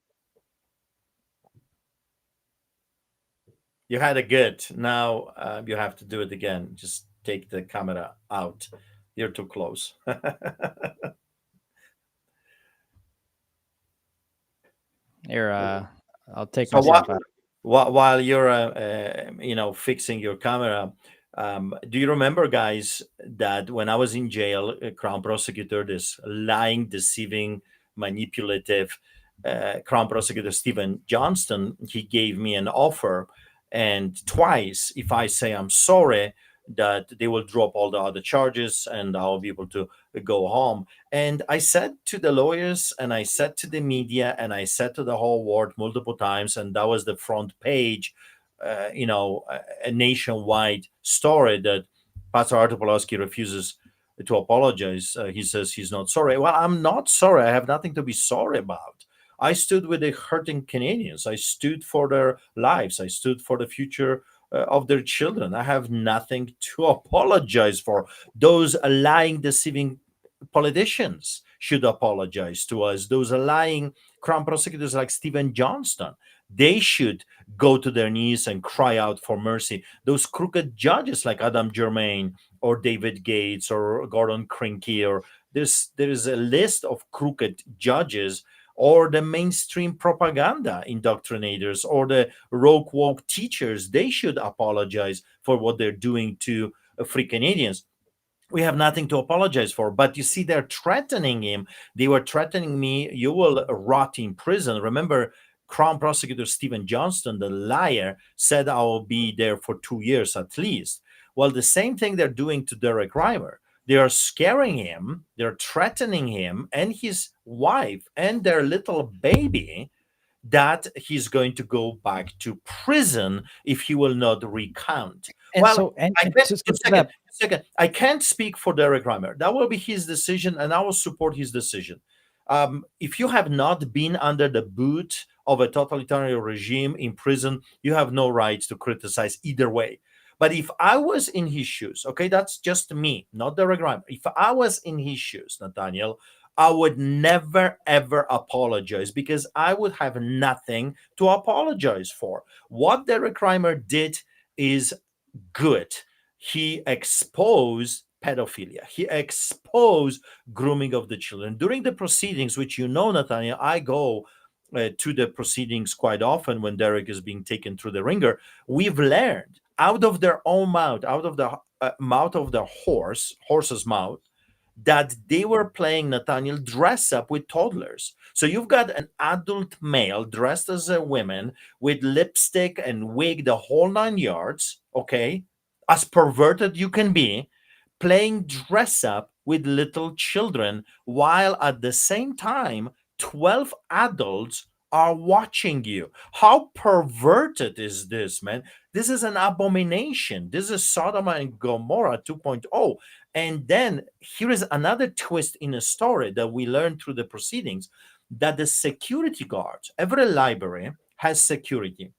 You had a good. Now you have to do it again. Just take the camera out. You're too close. Here, I'll take myself out. While you're, fixing your camera, do you remember, guys, that when I was in jail, Crown Prosecutor, this lying, deceiving, manipulative Crown Prosecutor Stephen Johnston, he gave me an offer, and twice, if I say I'm sorry, that they will drop all the other charges and I'll be able to go home. And I said to the lawyers, and I said to the media, and I said to the whole world multiple times, and that was the front page, a nationwide story, that Pastor Artur Pawlowski refuses to apologize. He says he's not sorry. Well, I'm not sorry. I have nothing to be sorry about. I stood with the hurting Canadians. I stood for their lives. I stood for the future of their children. I have nothing to apologize for. Those lying, deceiving politicians should apologize to us. Those lying Crown prosecutors like Stephen Johnston, they should go to their knees and cry out for mercy. Those crooked judges like Adam Germain or David Gates or Gordon Krinky, or there is a list of crooked judges, or the mainstream propaganda indoctrinators, or the rogue woke teachers. They should apologize for what they're doing to free Canadians. We have nothing to apologize for. But you see, they're threatening him. They were threatening me. You will rot in prison. Remember, Crown Prosecutor Stephen Johnston, the liar, said I will be there for 2 years at least. Well, the same thing they're doing to Derek Reimer. They are scaring him, they're threatening him and his wife and their little baby that he's going to go back to prison if he will not recount. And Well, so, and I can't, I can't speak for Derek Reimer. That will be his decision, and I will support his decision. If you have not been under the boot of a totalitarian regime in prison, you have no right to criticize either way. But if I was in his shoes, okay, that's just me, not Derek Reimer. If I was in his shoes, Nathaniel, I would never, ever apologize, because I would have nothing to apologize for. What Derek Reimer did is good. He exposed pedophilia. He exposed grooming of the children. During the proceedings, which Nathaniel, I go to the proceedings quite often when Derek is being taken through the ringer. We've learned out of their own mouth, out of the mouth of the horse's mouth, that they were playing, Nathaniel, dress up with toddlers. So you've got an adult male dressed as a woman with lipstick and wig, the whole 9 yards, okay, as perverted you can be, playing dress up with little children, while at the same time 12 adults are watching you. How perverted is this, man? This is an abomination. This is Sodom and Gomorrah 2.0. And then here is another twist in a story that we learned through the proceedings, that the security guards, every library has security.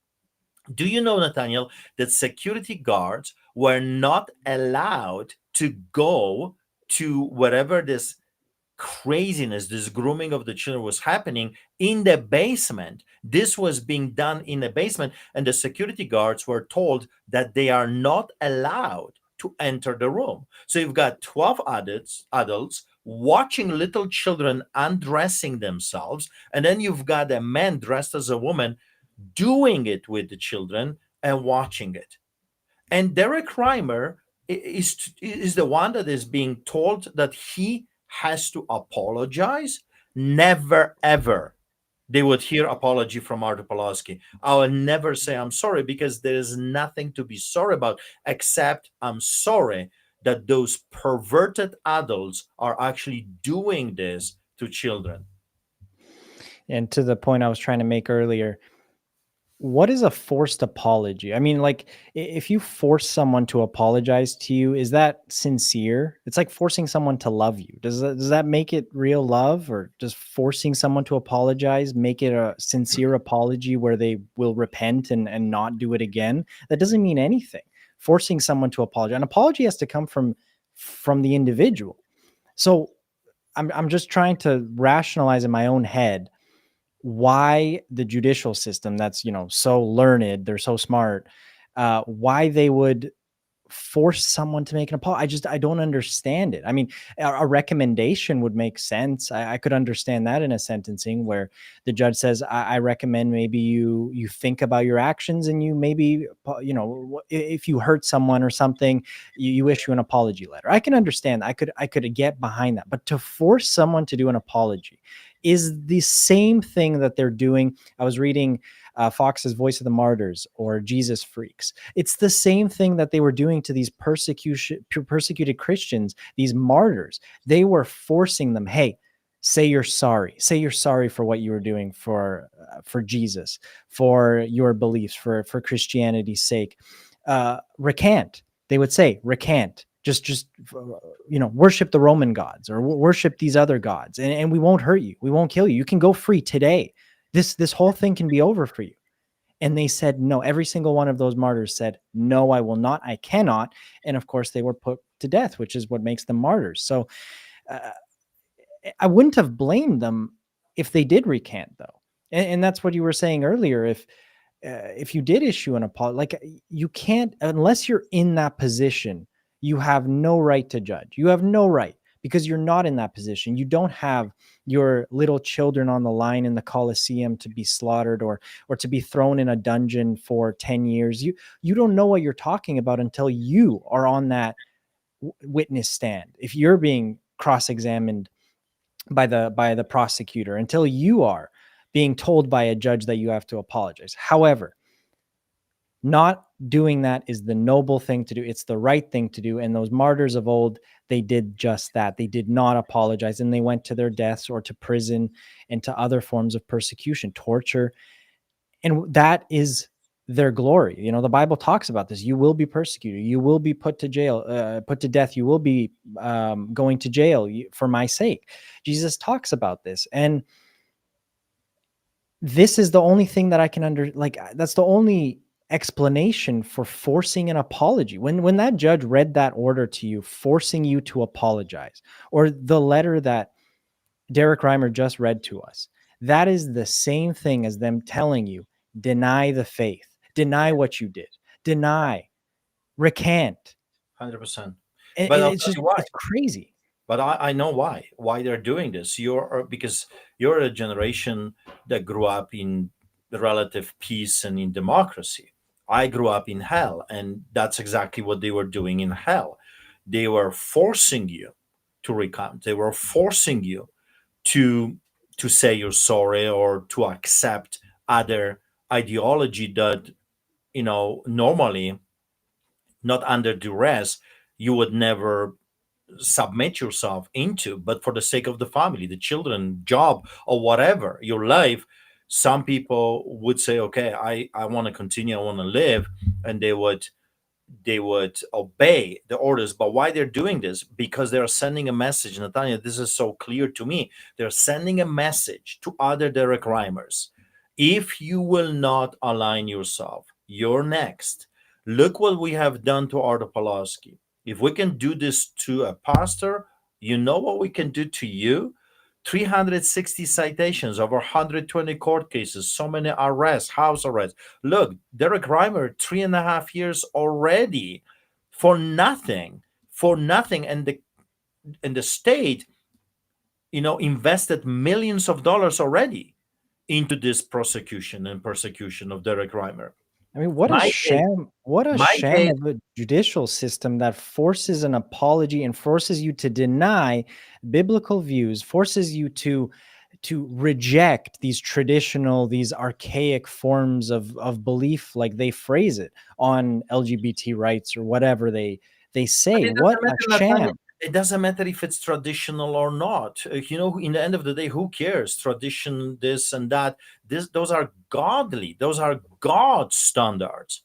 Do you know, Nathaniel, that security guards were not allowed to go to wherever this craziness, this grooming of the children was happening, in the basement? This was being done in the basement, and the security guards were told that they are not allowed to enter the room. So you've got 12 adults watching little children undressing themselves, and then you've got a man dressed as a woman doing it with the children and watching it. And Derek Reimer is the one that is being told that he has to apologize. Never, ever they would hear apology from Artur Pawlowski. I will never say I'm sorry, because there is nothing to be sorry about, except I'm sorry that those perverted adults are actually doing this to children. And to the point I was trying to make earlier, what is a forced apology? I mean, like, if you force someone to apologize to you, is that sincere? It's like forcing someone to love you. Does that make it real love, or does forcing someone to apologize make it a sincere apology where they will repent and not do it again? That doesn't mean anything. Forcing someone to apologize, an apology has to come from the individual. So I'm just trying to rationalize in my own head why the judicial system, that's, so learned, they're so smart, why they would force someone to make an apology. I don't understand it. I mean, a recommendation would make sense. I could understand that in a sentencing where the judge says, I recommend maybe you think about your actions, and you maybe, if you hurt someone or something, you issue an apology letter. I can understand. I could get behind that. But to force someone to do an apology is the same thing that they're doing. I was reading Fox's Voice of the Martyrs or Jesus Freaks. It's the same thing that they were doing to these persecuted Christians, these martyrs. They were forcing them, hey, say you're sorry. Say you're sorry for what you were doing for Jesus, for your beliefs, for Christianity's sake. Recant. They would say, recant. Just worship the Roman gods, or worship these other gods, and we won't hurt you. We won't kill you. You can go free today. This whole thing can be over for you. And they said no. Every single one of those martyrs said, no, I will not. I cannot. And of course, they were put to death, which is what makes them martyrs. So I wouldn't have blamed them if they did recant, though. And that's what you were saying earlier. If you did issue an apology, like, you can't, unless you're in that position, you have no right to judge. You have no right, because you're not in that position. You don't have your little children on the line in the Colosseum to be slaughtered, or to be thrown in a dungeon for 10 years. You don't know what you're talking about until you are on that witness stand. If you're being cross-examined by the prosecutor, until you are being told by a judge that you have to apologize. However, not doing that is the noble thing to do. It's the right thing to do. And those martyrs of old, they did just that. They did not apologize, and they went to their deaths, or to prison, and to other forms of persecution, torture. And that is their glory. The Bible talks about this. You will be persecuted. You will be put to jail, put to death. You will be going to jail for my sake. Jesus talks about this. And this is the only thing that I can that's the only explanation for forcing an apology. When that judge read that order to you, forcing you to apologize, or the letter that Derek Reimer just read to us, that is the same thing as them telling you, deny the faith, deny what you did, deny, recant. 100%. And But I'll it's tell just, you why. it's crazy. But I know why they're doing this. Because you're a generation that grew up in relative peace and in democracy. I grew up in hell, and that's exactly what they were doing in hell. They were forcing you to recant. They were forcing you to say you're sorry, or to accept other ideology that, normally, not under duress, you would never submit yourself into, but for the sake of the family, the children, job, or whatever, your life. Some people would say, okay, I want to continue, I want to live, and they would obey the orders. But why they're doing this? Because they're sending a message. Nathaniel, this is so clear to me. They're sending a message to other Derek Reimers. If you will not align yourself, you're next. Look what we have done to Artur Pawlowski. If we can do this to a pastor, you know what we can do to you? 360 citations, over 120 court cases, so many arrests, house arrests. Look, Derek Reimer, 3.5 years already for nothing. And the state, invested millions of dollars already into this prosecution and persecution of Derek Reimer. I mean, what a My sham! What a my sham case- of a judicial system that forces an apology and forces you to deny biblical views, forces you to reject these traditional, these archaic forms of belief, like they phrase it, on LGBT rights or whatever they they say. It What doesn't a matter, Nathaniel. sham. It doesn't matter if it's traditional or not. In the end of the day, who cares? Tradition, this and that. Those are godly. Those are God standards.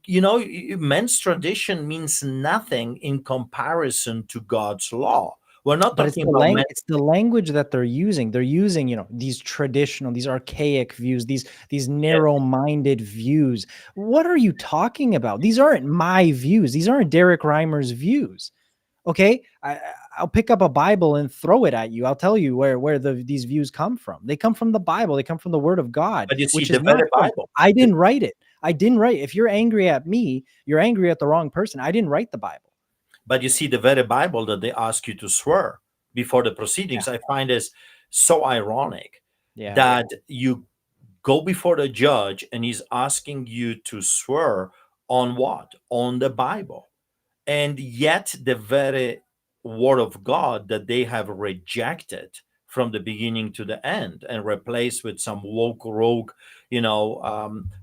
Men's tradition means nothing in comparison to God's law. We're not But it's talking about men. it's the language that they're using. They're using, these traditional, these archaic views, these narrow-minded views. What are you talking about? These aren't my views. These aren't Derek Reimer's views. Okay, I'll pick up a Bible and throw it at you. I'll tell you where these views come from. They come from the Bible. They come from the Word of God, But you see, which the is not very from- Bible. I didn't write it. I didn't write. If you're angry at me, you're angry at the wrong person. I didn't write the Bible. But you see, the very Bible that they ask you to swear before the proceedings, I find is so ironic that you go before the judge and he's asking you to swear on what? On the Bible. And yet the very word of God that they have rejected from the beginning to the end and replaced with some woke rogue,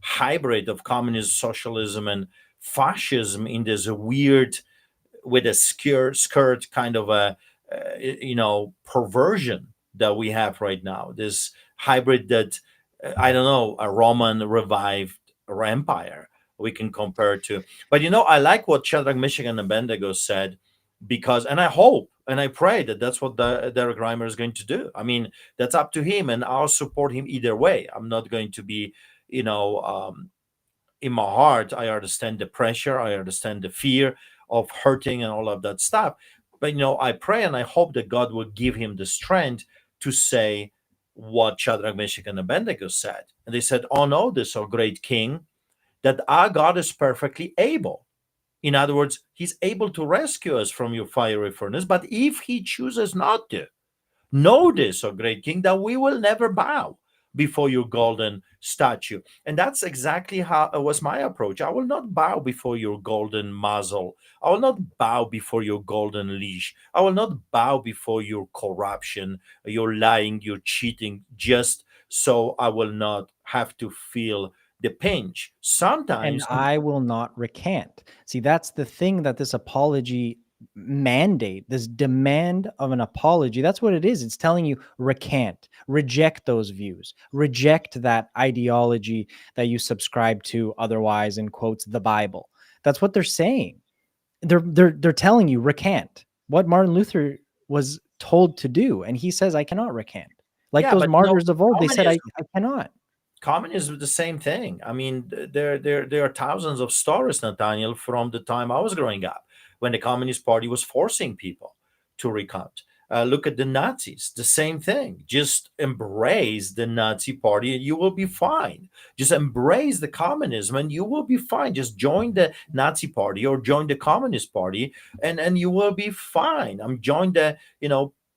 hybrid of communism, socialism, and fascism in this weird, with a skirt kind of a perversion that we have right now. This hybrid that I don't know, a Roman revived empire we can compare to. But I like what Shadrach, Meshach, and Abednego said, because, and I hope and I pray that that's what Derek Reimer is going to do. I mean, that's up to him, and I'll support him either way. I'm not going to be, in my heart, I understand the pressure, I understand the fear of hurting and all of that stuff. But I pray and I hope that God will give him the strength to say what Shadrach, Meshach, and Abednego said. And they said, "Oh no, this, O great king, that our God is perfectly able." In other words, he's able to rescue us from your fiery furnace. But if he chooses not to, know this, O great king, that we will never bow before your golden statue. And that's exactly how was my approach. I will not bow before your golden muzzle. I will not bow before your golden leash. I will not bow before your corruption, your lying, your cheating, just so I will not have to feel the pinch. And Sometimes I will not recant. See, that's the thing that this apology mandate, this demand of an apology, that's what it is. It's telling you recant, reject those views, reject that ideology that you subscribe to, otherwise, in quotes, the Bible. That's what they're saying. They're telling you recant what Martin Luther was told to do, and he says, I cannot recant. Like Yeah, those but martyrs of old, they said, I communism- cannot. communism is the same thing. I mean, there are thousands of stories, Nathaniel, from the time I was growing up, when the Communist Party was forcing people to recant. Look at the Nazis, the same thing. Just embrace the Nazi Party and you will be fine. Just embrace the communism and you will be fine. Just join the Nazi Party or join the Communist Party and you will be fine. Join the,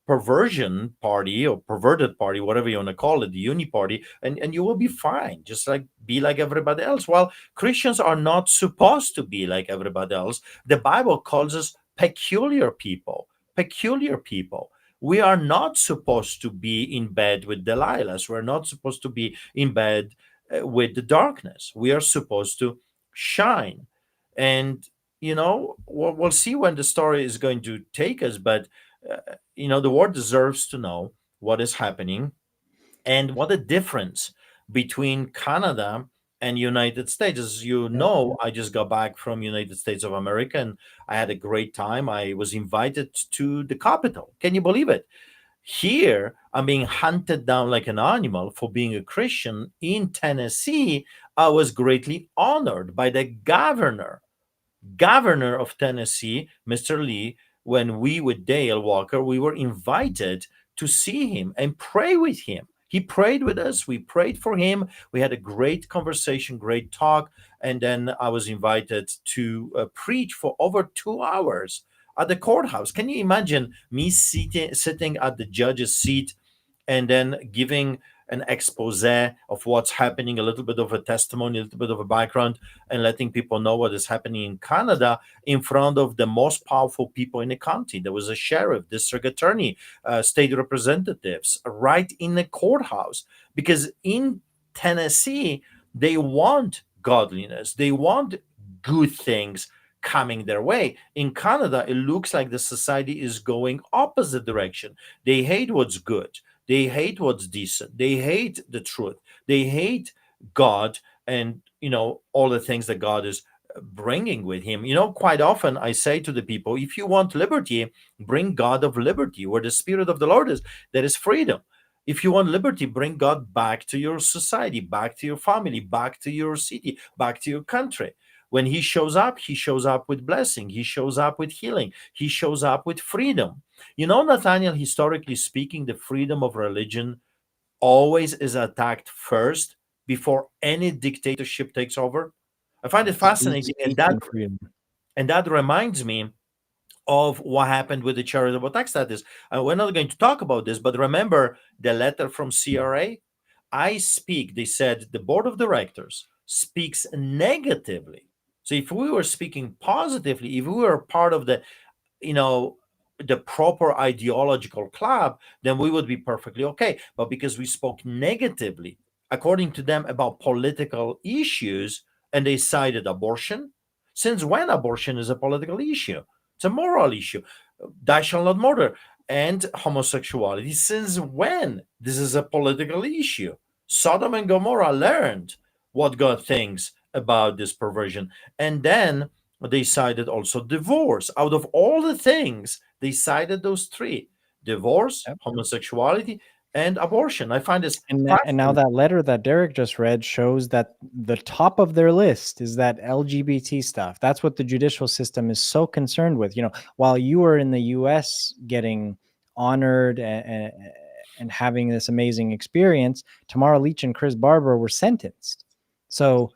perversion party or perverted party, whatever you want to call it, the uni party, and you will be fine. Just like be like everybody else. Well, Christians are not supposed to be like everybody else. The Bible calls us peculiar people. Peculiar people. We are not supposed to be in bed with Delilahs. We're not supposed to be in bed with the darkness. We are supposed to shine. And we'll see when the story is going to take us, but the world deserves to know what is happening and what the difference between Canada and United States. As you know, I just got back from United States of America and I had a great time. I was invited to the Capitol. Can you believe it? Here, I'm being hunted down like an animal for being a Christian. In Tennessee, I was greatly honored by the governor of Tennessee, Mr. Lee. When we with Dale Walker, we were invited to see him and pray with him. He prayed with us. We prayed for him. We had a great conversation, great talk. And then I was invited to preach for over 2 hours at the courthouse. Can you imagine me sitting at the judge's seat and then giving an expose of what's happening, a little bit of a testimony, a little bit of a background, and letting people know what is happening in Canada in front of the most powerful people in the county. There was a sheriff, district attorney, state representatives, right in the courthouse. Because in Tennessee, they want godliness. They want good things coming their way. In Canada, it looks like the society is going opposite direction. They hate what's good. They hate what's decent. They hate the truth. They hate God and, all the things that God is bringing with him. Quite often I say to the people, if you want liberty, bring God of liberty. Where the Spirit of the Lord is, there is freedom. If you want liberty, bring God back to your society, back to your family, back to your city, back to your country. When he shows up with blessing. He shows up with healing. He shows up with freedom. Nathaniel, historically speaking, the freedom of religion always is attacked first before any dictatorship takes over. I find it fascinating, and that reminds me of what happened with the charitable tax status. We're not going to talk about this, but remember the letter from CRA? They said the board of directors speaks negatively. So if we were speaking positively, if we were part of the, the proper ideological club, then we would be perfectly okay. But because we spoke negatively, according to them, about political issues, and they cited abortion. Since when abortion is a political issue? It's a moral issue. Thou shalt not murder. And homosexuality. Since when? This is a political issue. Sodom and Gomorrah learned what God thinks about this perversion. And then they cited also divorce. Out of all the things, they cited those three: divorce, homosexuality, and abortion. I find this and now that letter that Derek just read shows that the top of their list is that LGBT stuff. That's what the judicial system is so concerned with. While you were in the US getting honored and having this amazing experience, Tamara Leach and Chris Barber were sentenced. So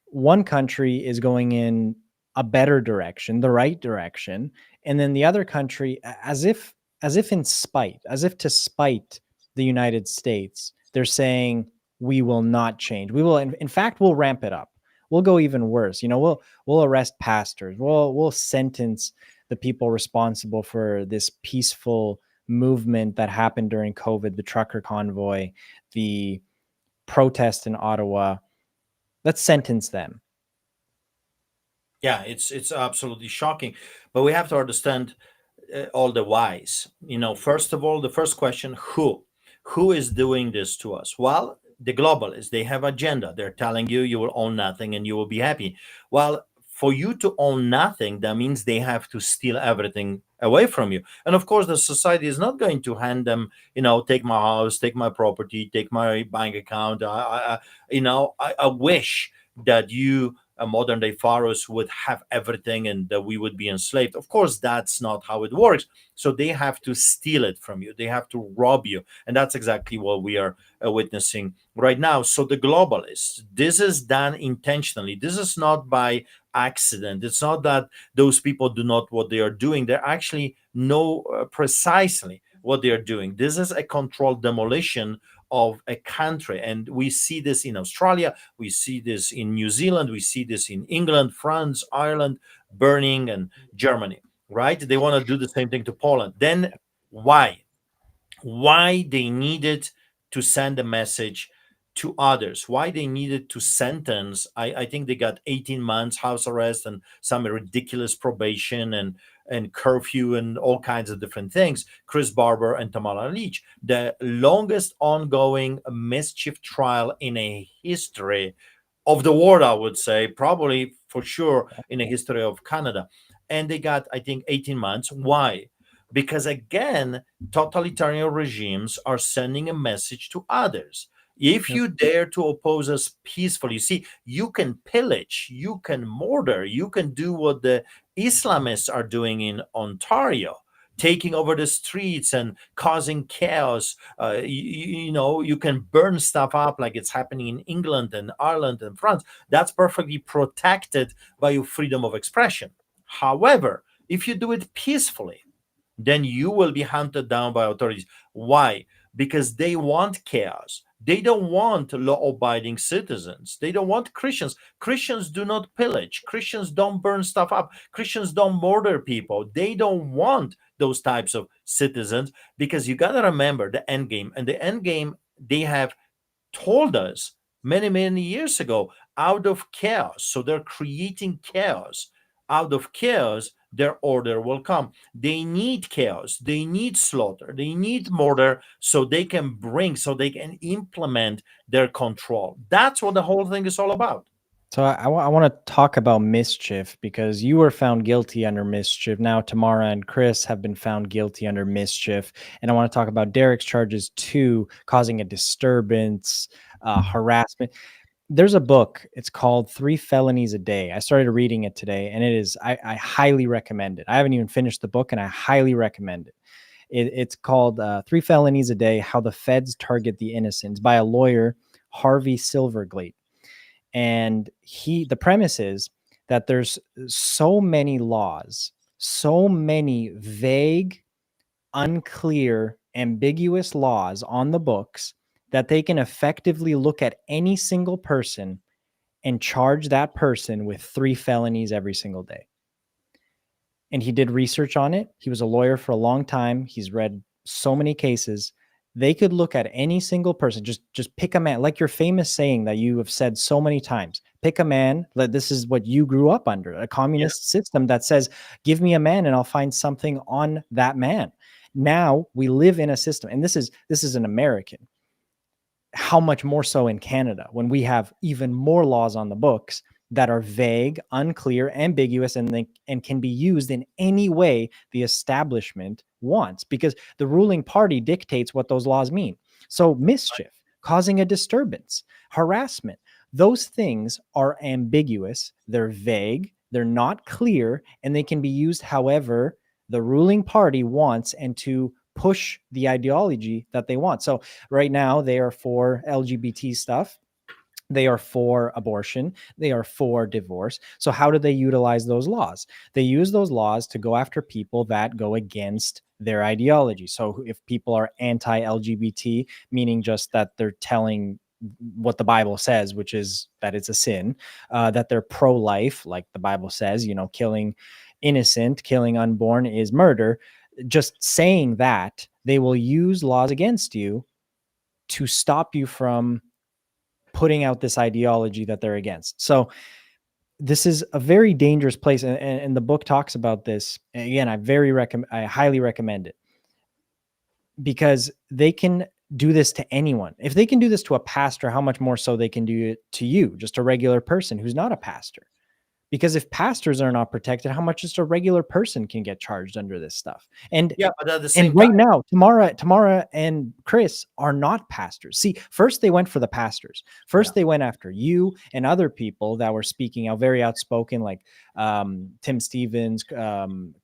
one country is going in a better direction, the right direction, and then the other country, as if to spite the United States, they're saying we will not change. We will, in fact, we'll ramp it up. We'll go even worse. We'll arrest pastors. We'll sentence the people responsible for this peaceful movement that happened during COVID, the trucker convoy, the protest in Ottawa. Let's sentence them. Yeah, it's absolutely shocking, but we have to understand all the whys. First of all, the first question: who is doing this to us? Well, the globalists. They have agenda. They're telling you will own nothing and you will be happy. Well, for you to own nothing, that means they have to steal everything away from you. And of course, the society is not going to hand them, take my house, take my property, take my bank account. I wish that you, a modern day pharaohs, would have everything and that we would be enslaved. Of course, that's not how it works. So they have to steal it from you. They have to rob you. And that's exactly what we are witnessing right now. So the globalists, this is done intentionally. This is not by accident. It's not that those people do not what they are doing. They actually know precisely what they are doing. This is a controlled demolition of a country. And we see this in Australia, we see this in New Zealand, we see this in England, France, Ireland, burning, and Germany, right? They want to do the same thing to Poland. Then why? Why they needed to send a message to others? Why they needed to sentence? I think they got 18 months house arrest and some ridiculous probation and curfew and all kinds of different things. Chris Barber and Tamara Leach, the longest ongoing mischief trial in a history of the world, I would say, probably for sure in the history of Canada. And they got, I think, 18 months. Why? Because again, totalitarian regimes are sending a message to others. If you dare to oppose us peacefully, see, you can pillage, you can murder, you can do what the Islamists are doing in Ontario, taking over the streets and causing chaos. You can burn stuff up like it's happening in England and Ireland and France. That's perfectly protected by your freedom of expression. However, if you do it peacefully, then you will be hunted down by authorities. Why? Because they want chaos. They don't want law-abiding citizens. They don't want Christians. Christians do not pillage. Christians don't burn stuff up. Christians don't murder people. They don't want those types of citizens, because you got to remember the end game. And the end game, they have told us many, many years ago, out of chaos. So they're creating chaos out of chaos, their order will come. They need chaos, they need slaughter, they need murder so they can implement their control. That's what the whole thing is all about. So I want to talk about mischief, because you were found guilty under mischief. Now Tamara and Chris have been found guilty under mischief. And I want to talk about Derek's charges too, causing a disturbance, harassment. There's a book. It's called 3 Felonies a Day. I started reading it today, and it is, I highly recommend it. I haven't even finished the book, and I highly recommend it. It's called 3 Felonies a Day, How the Feds Target the Innocents, by a lawyer, Harvey Silverglate. And the premise is that there's so many laws, so many vague, unclear, ambiguous laws on the books that they can effectively look at any single person and charge that person with 3 felonies every single day. And he did research on it. He was a lawyer for a long time. He's read so many cases. They could look at any single person, just pick a man, like your famous saying that you have said so many times, pick a man. This is what you grew up under, a communist system that says, give me a man and I'll find something on that man. Now we live in a system, and this is an American. How much more so in Canada, when we have even more laws on the books that are vague, unclear, ambiguous, and can be used in any way the establishment wants, because the ruling party dictates what those laws mean. So mischief, causing a disturbance, harassment, those things are ambiguous, they're vague, they're not clear, and they can be used however the ruling party wants and to push the ideology that they want. So right now they are for LGBT stuff. They are for abortion. They are for divorce. So how do they utilize those laws? They use those laws to go after people that go against their ideology. So if people are anti-LGBT, meaning just that they're telling what the Bible says, which is that it's a sin, that they're pro-life, like the Bible says, killing innocent, killing unborn is murder. Just saying that, they will use laws against you to stop you from putting out this ideology that they're against. So this is a very dangerous place. And the book talks about this. Again, I highly recommend it, because they can do this to anyone. If they can do this to a pastor, how much more so they can do it to you, just a regular person who's not a pastor. Because if pastors are not protected, how much just a regular person can get charged under this stuff? And yeah, but at the same right now, Tamara and Chris are not pastors. See, first they went for the pastors. First they went after you and other people that were speaking out, very outspoken, like Tim Stevens,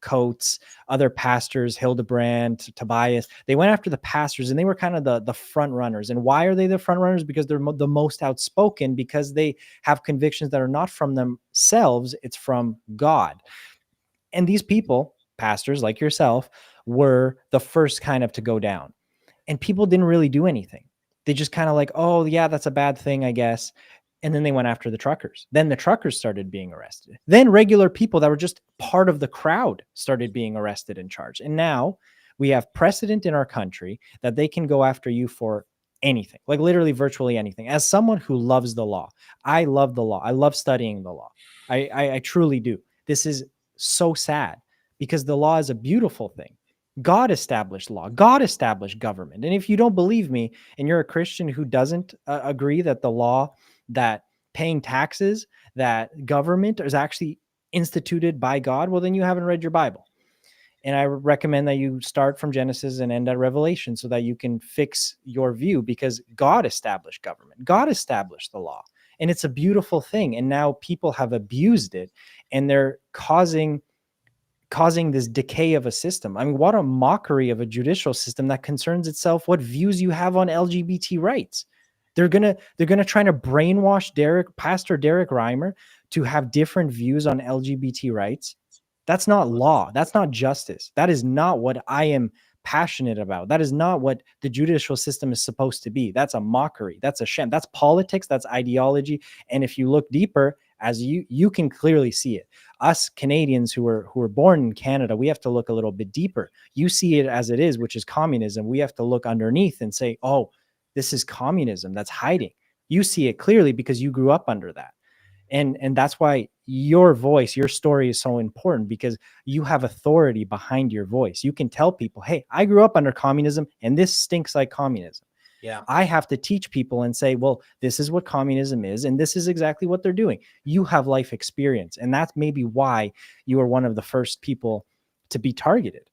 Coates, other pastors, Hildebrand, Tobias. They went after the pastors, and they were kind of the front runners. And why are they the front runners? Because they're the most outspoken, because they have convictions that are not from themselves, it's from God. And these people, pastors like yourself, were the first kind of to go down. And people didn't really do anything. They just kind of like, oh yeah, that's a bad thing, I guess. And then they went after the truckers. Then the truckers started being arrested. Then regular people that were just part of the crowd started being arrested and charged. And now we have precedent in our country that they can go after you for anything, like literally virtually anything. As someone who loves the law, I love the law. I love studying the law. I truly do. This is so sad, because the law is a beautiful thing. God established law. God established government. And if you don't believe me, and you're a Christian who doesn't agree that the law, that paying taxes, that government is actually instituted by God, well, then you haven't read your Bible. And I recommend that you start from Genesis and end at Revelation, so that you can fix your view, because God established government. God established the law. And it's a beautiful thing. And now people have abused it, and they're causing this decay of a system. I mean, what a mockery of a judicial system that concerns itself what views you have on LGBT rights. They're gonna try to brainwash Pastor Derek Reimer to have different views on LGBT rights. That's not law. That's not justice. That is not what I am passionate about. That is not what the judicial system is supposed to be. That's a mockery. That's a sham. That's politics. That's ideology. And if you look deeper, as you can clearly see it, us Canadians who were born in Canada, we have to look a little bit deeper. You see it as it is, which is communism. We have to look underneath and say, oh, this is communism that's hiding. You see it clearly because you grew up under that. And that's why your voice, your story is so important because you have authority behind your voice. You can tell people, hey, I grew up under communism and this stinks like communism. Yeah. I have to teach people and say, well, this is what communism is, and this is exactly what they're doing. You have life experience, and that's maybe why you are one of the first people to be targeted.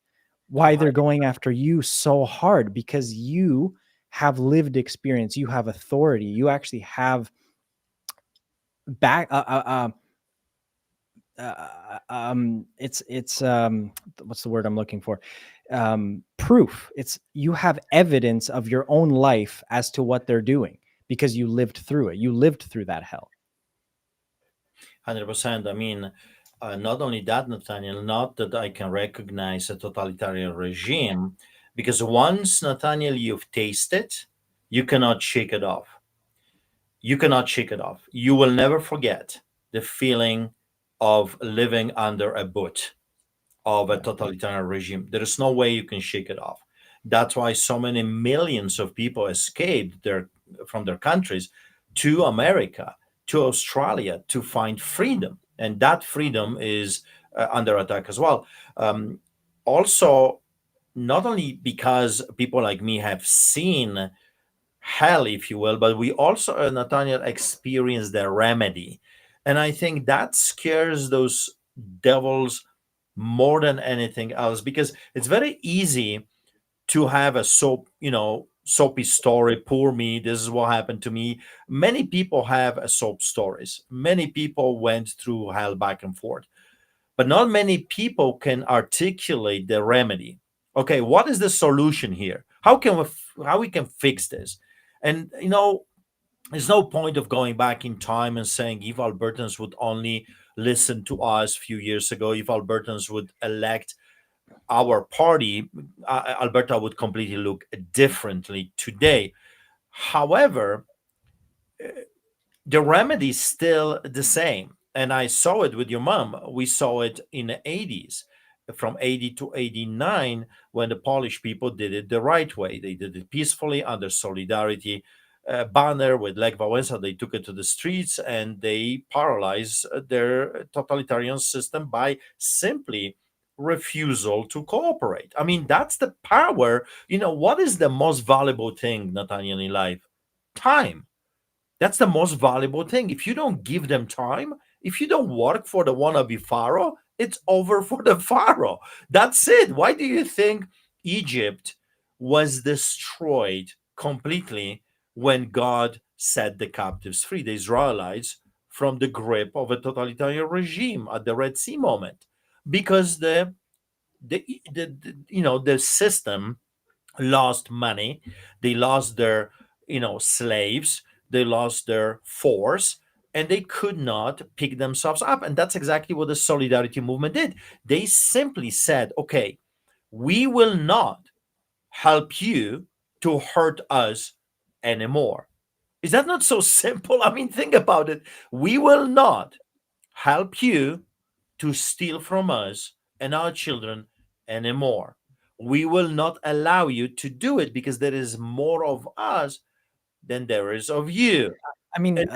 Why they're going after you so hard, because you have lived experience, you have authority, you actually have back it's what's the word I'm looking for, proof. It's, you have evidence of your own life as to what they're doing because you lived through it, you lived through that hell. 100%. I mean, not only that, Nathaniel, not that I can recognize a totalitarian regime, because once, Nathaniel, you've tasted, you cannot shake it off. You cannot shake it off. You will never forget the feeling of living under a boot of a totalitarian regime. There is no way you can shake it off. That's why so many millions of people escaped from their countries to America, to Australia, to find freedom. And that freedom is under attack as well. Also, not only because people like me have seen hell, if you will, but we also, Nathaniel, experience the remedy. And I think that scares those devils more than anything else, because it's very easy to have a soapy story. Poor me, this is what happened to me. Many people have a soap stories. Many people went through hell back and forth, but not many people can articulate the remedy. Okay, what is the solution here? How we can fix this? And there's no point of going back in time and saying, if Albertans would only listen to us a few years ago, if Albertans would elect our party, Alberta would completely look differently today. However, the remedy is still the same. And I saw it with your mom. We saw it in the 80s, from 80 to 89, when the Polish people did it the right way. They did it peacefully under solidarity banner with Lech Wałęsa. They took it to the streets and they paralyzed their totalitarian system by simply refusal to cooperate. I mean, that's the power. What is the most valuable thing, Nathaniel, in life? Time. That's the most valuable thing. If you don't give them time, if you don't work for the wannabe pharaoh, it's over for the pharaoh. That's it. Why do you think Egypt was destroyed completely when God set the captives free, the Israelites, from the grip of a totalitarian regime at the Red Sea moment? Because the system lost money, they lost their slaves, they lost their force, and they could not pick themselves up. And that's exactly what the solidarity movement did. They simply said, okay, we will not help you to hurt us anymore. Is that not so simple? I mean, think about it. We will not help you to steal from us and our children anymore. We will not allow you to do it because there is more of us than there is of you. I mean, And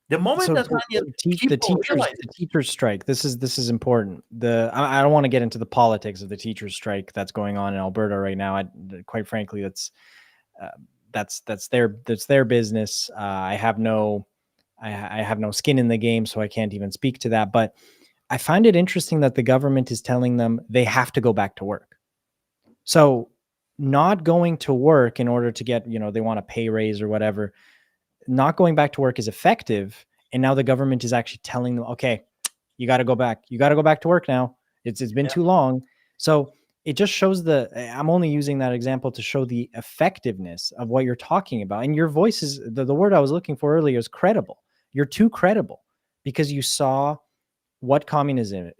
the moment so that the teachers strike. This is important. I don't want to get into the politics of the teachers strike that's going on in Alberta right now. Quite frankly, that's their business. I have no skin in the game, so I can't even speak to that. But I find it interesting that the government is telling them they have to go back to work. So not going to work in order to get, they want a pay raise or whatever, not going back to work is effective. And now the government is actually telling them, okay, you got to go back. You got to go back to work now. It's been too long. So it just shows I'm only using that example to show the effectiveness of what you're talking about. And your voice is, the word I was looking for earlier is credible. You're too credible because you saw what communism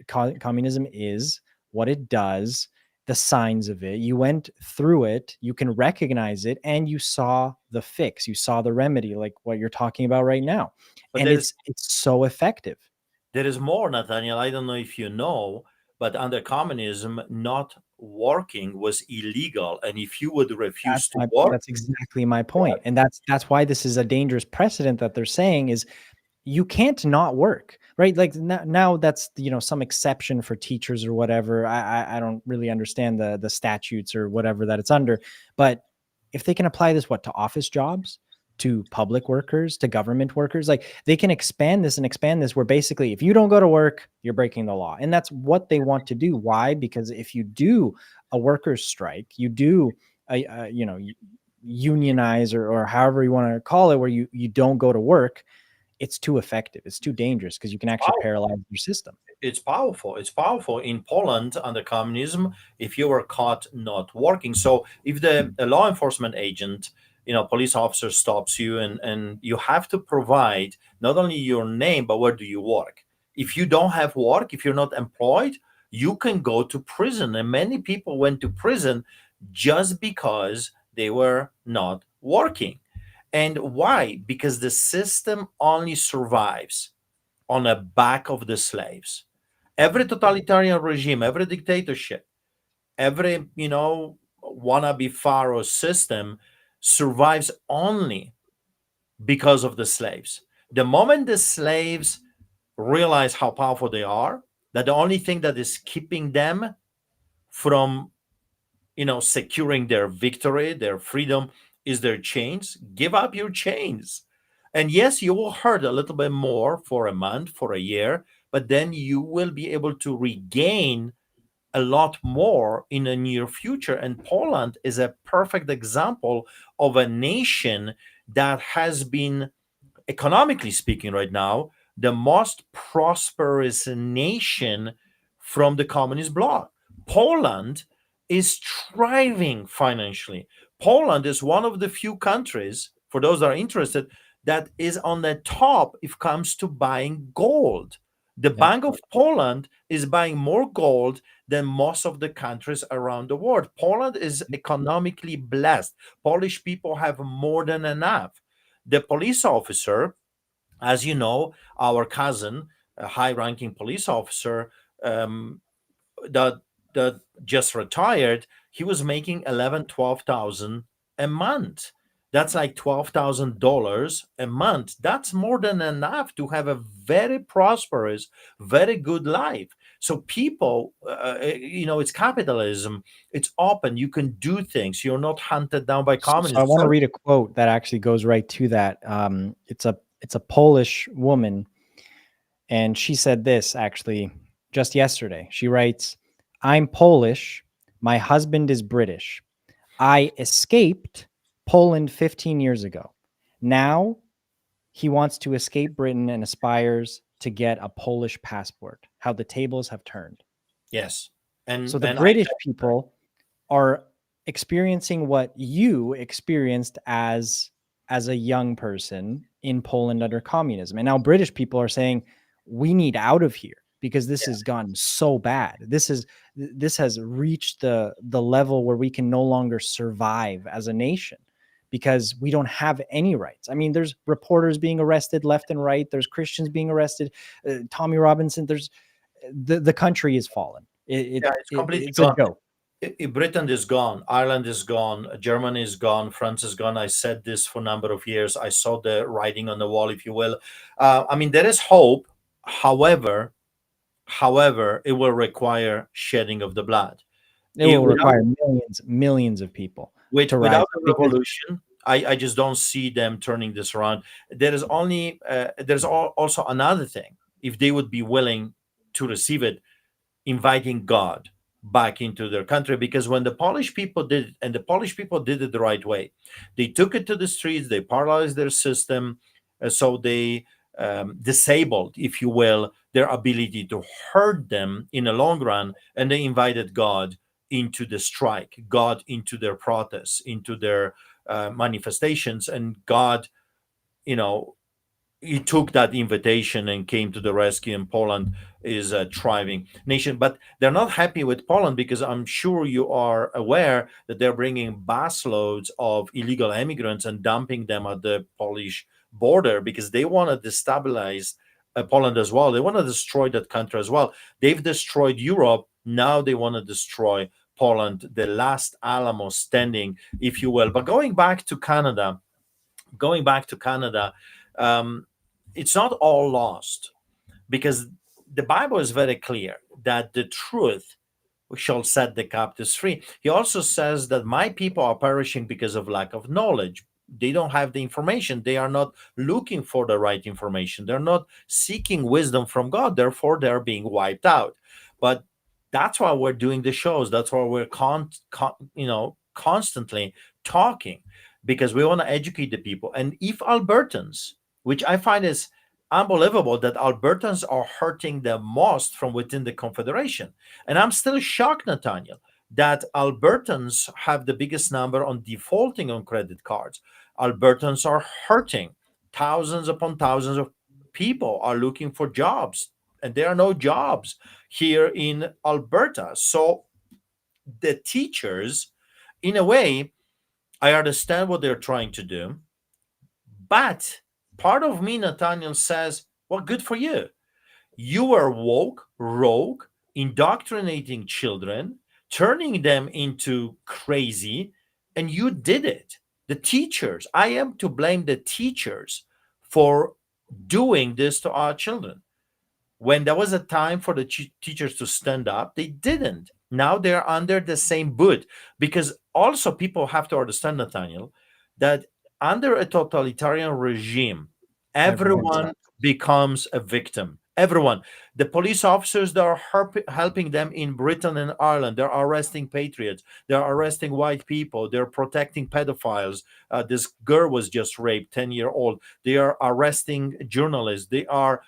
is, what it does, the signs of it. You went through it, you can recognize it, and you saw the fix, you saw the remedy, like what you're talking about right now. But it's so effective. There is more, Nathaniel. I don't know if you know, but under communism, not working was illegal. And if you would refuse to work, that's exactly my point. And that's why this is a dangerous precedent that they're saying is you can't not work, right? Like now that's, some exception for teachers or whatever. I don't really understand the statutes or whatever that it's under, but if they can apply this, to office jobs, to public workers, to government workers, like they can expand this where basically if you don't go to work, you're breaking the law. And that's what they want to do. Why? Because if you do a workers strike, you do unionize or however you want to call it, where you don't go to work, it's too effective. It's too dangerous because you can actually paralyze your system. It's powerful. It's powerful. In Poland under communism, if you were caught not working, so if the a law enforcement agent, police officer stops you, and you have to provide not only your name, but where do you work. If you don't have work, if you're not employed, you can go to prison. And many people went to prison just because they were not working. And why? Because the system only survives on the back of the slaves. Every totalitarian regime, every dictatorship, every, wannabe pharaoh system survives only because of the slaves. The moment the slaves realize how powerful they are, that the only thing that is keeping them from, securing their victory, their freedom, is their chains. Give up your chains. And yes, you will hurt a little bit more for a month, for a year, but then you will be able to regain a lot more in the near future. And Poland is a perfect example of a nation that has been, economically speaking, right now, the most prosperous nation from the communist bloc. Poland is thriving financially. Poland is one of the few countries, for those that are interested, that is on the top if it comes to buying gold. The Bank of Poland is buying more gold than most of the countries around the world. Poland is economically blessed. Polish people have more than enough. The police officer, as you know, our cousin, a high-ranking police officer, that just retired, he was making 12,000 a month. That's like $12,000 a month. That's more than enough to have a very prosperous, very good life. So people, it's capitalism. It's open. You can do things. You're not hunted down by communists. So I want to read a quote that actually goes right to that. It's a Polish woman, and she said this actually just yesterday. She writes, "I'm Polish. My husband is British. I escaped Poland 15 years ago. Now he wants to escape Britain and aspires to get a Polish passport." How the tables have turned. Yes. So the British people are experiencing what you experienced as a young person in Poland under communism. And now British people are saying, we need out of here because this has gotten so bad. This has reached the level where we can no longer survive as a nation because we don't have any rights. I mean, there's reporters being arrested left and right. There's Christians being arrested. Tommy Robinson, the country is fallen. It's completely it's a joke. Britain is gone. Ireland is gone. Germany is gone. France is gone. I said this for a number of years. I saw the writing on the wall, if you will. There is hope. However, it will require shedding of the blood. It will require millions of people. Without a revolution, I just don't see them turning this around. There's also another thing. If they would be willing to receive it, inviting God back into their country, because when the Polish people did it, and the Polish people did it the right way, they took it to the streets, they paralyzed their system, so they disabled, if you will, their ability to hurt them in the long run, and they invited God into the strike, God into their protests, into their manifestations, and God, he took that invitation and came to the rescue, and Poland is a thriving nation. But they're not happy with Poland because I'm sure you are aware that they're bringing busloads of illegal immigrants and dumping them at the Polish border because they want to destabilize Poland as well. They want to destroy that country as well. They've destroyed Europe. Now they want to destroy Poland, the last Alamo standing, if you will. But going back to Canada, it's not all lost, because the Bible is very clear that the truth shall set the captives free. He also says that my people are perishing because of lack of knowledge. They don't have the information. They are not looking for the right information. They're not seeking wisdom from God. Therefore, they're being wiped out. But that's why we're doing the shows. That's why we're constantly talking, because we want to educate the people. And if Albertans, which I find is unbelievable, that Albertans are hurting the most from within the Confederation. And I'm still shocked, Nathaniel, that Albertans have the biggest number on defaulting on credit cards. Albertans are hurting. Thousands upon thousands of people are looking for jobs, and there are no jobs here in Alberta. So the teachers, in a way, I understand what they're trying to do, but part of me, Nathaniel, says, well, good for you. You are woke, rogue, indoctrinating children, turning them into crazy, and you did it. The teachers, I am to blame the teachers for doing this to our children. When there was a time for the teachers to stand up, they didn't. Now they're under the same boot, because also people have to understand, Nathaniel, that under a totalitarian regime, Everyone's everyone becomes a victim. Everyone. The police officers that are helping them in Britain and Ireland, they're arresting patriots, they're arresting white people, they're protecting pedophiles. This girl was just raped, 10-year-old. They are arresting journalists. They are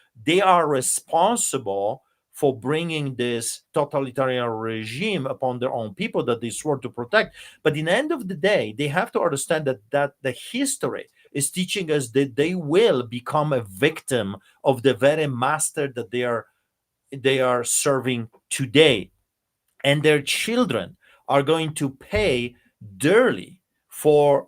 responsible for bringing this totalitarian regime upon their own people that they swore to protect. But in the end of the day, they have to understand that the history is teaching us that they will become a victim of the very master that they are serving today, and their children are going to pay dearly for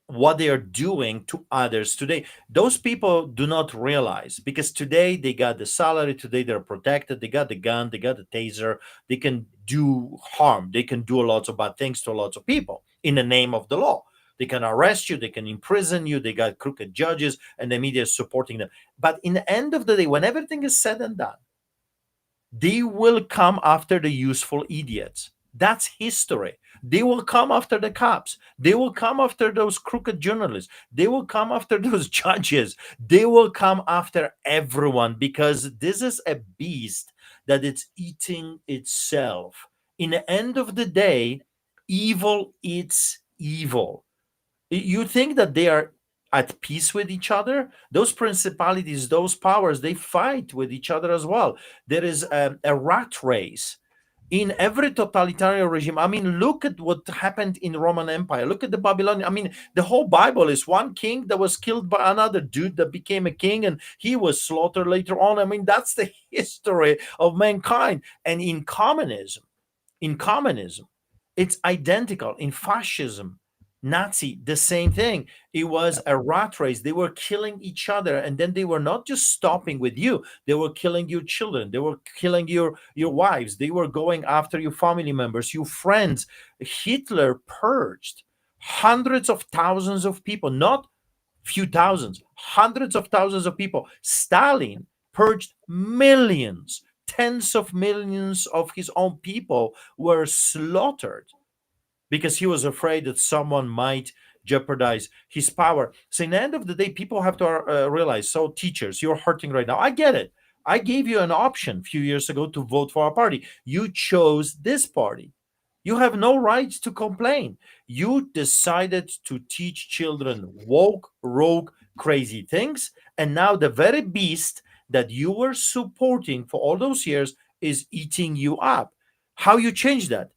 what they are doing to others today. Those people do not realize, because today they got the salary, today they're protected, they got the gun, they got the taser, they can do harm, they can do lots of bad things to lots of people in the name of the law. They can arrest you, they can imprison you, they got crooked judges, and the media is supporting them. But in the end of the day, when everything is said and done, they will come after the useful idiots. That's history. They will come after the cops. They will come after those crooked journalists. They will come after those judges. They will come after everyone, because this is a beast that it's eating itself. In the end of the day, evil eats evil. You think that they are at peace with each other? Those principalities, those powers, they fight with each other as well. There is a rat race in every totalitarian regime. I mean, look at what happened in Roman Empire. Look at the Babylonian. I mean, the whole Bible is one king that was killed by another dude that became a king, and he was slaughtered later on. I mean, that's the history of mankind. And in communism, it's identical. In fascism, Nazi, the same thing. It was a rat race. They were killing each other, and then they were not just stopping with you. They were killing your children. They were killing your wives. They were going after your family members, your friends. Hitler purged hundreds of thousands of people, not few thousands, hundreds of thousands of people. Stalin purged millions, tens of millions of his own people were slaughtered, because he was afraid that someone might jeopardize his power. So, in the end of the day, people have to realize. So, teachers, you're hurting right now. I get it. I gave you an option a few years ago to vote for our party. You chose this party. You have no right to complain. You decided to teach children woke, rogue, crazy things. And now the very beast that you were supporting for all those years is eating you up. How you change that?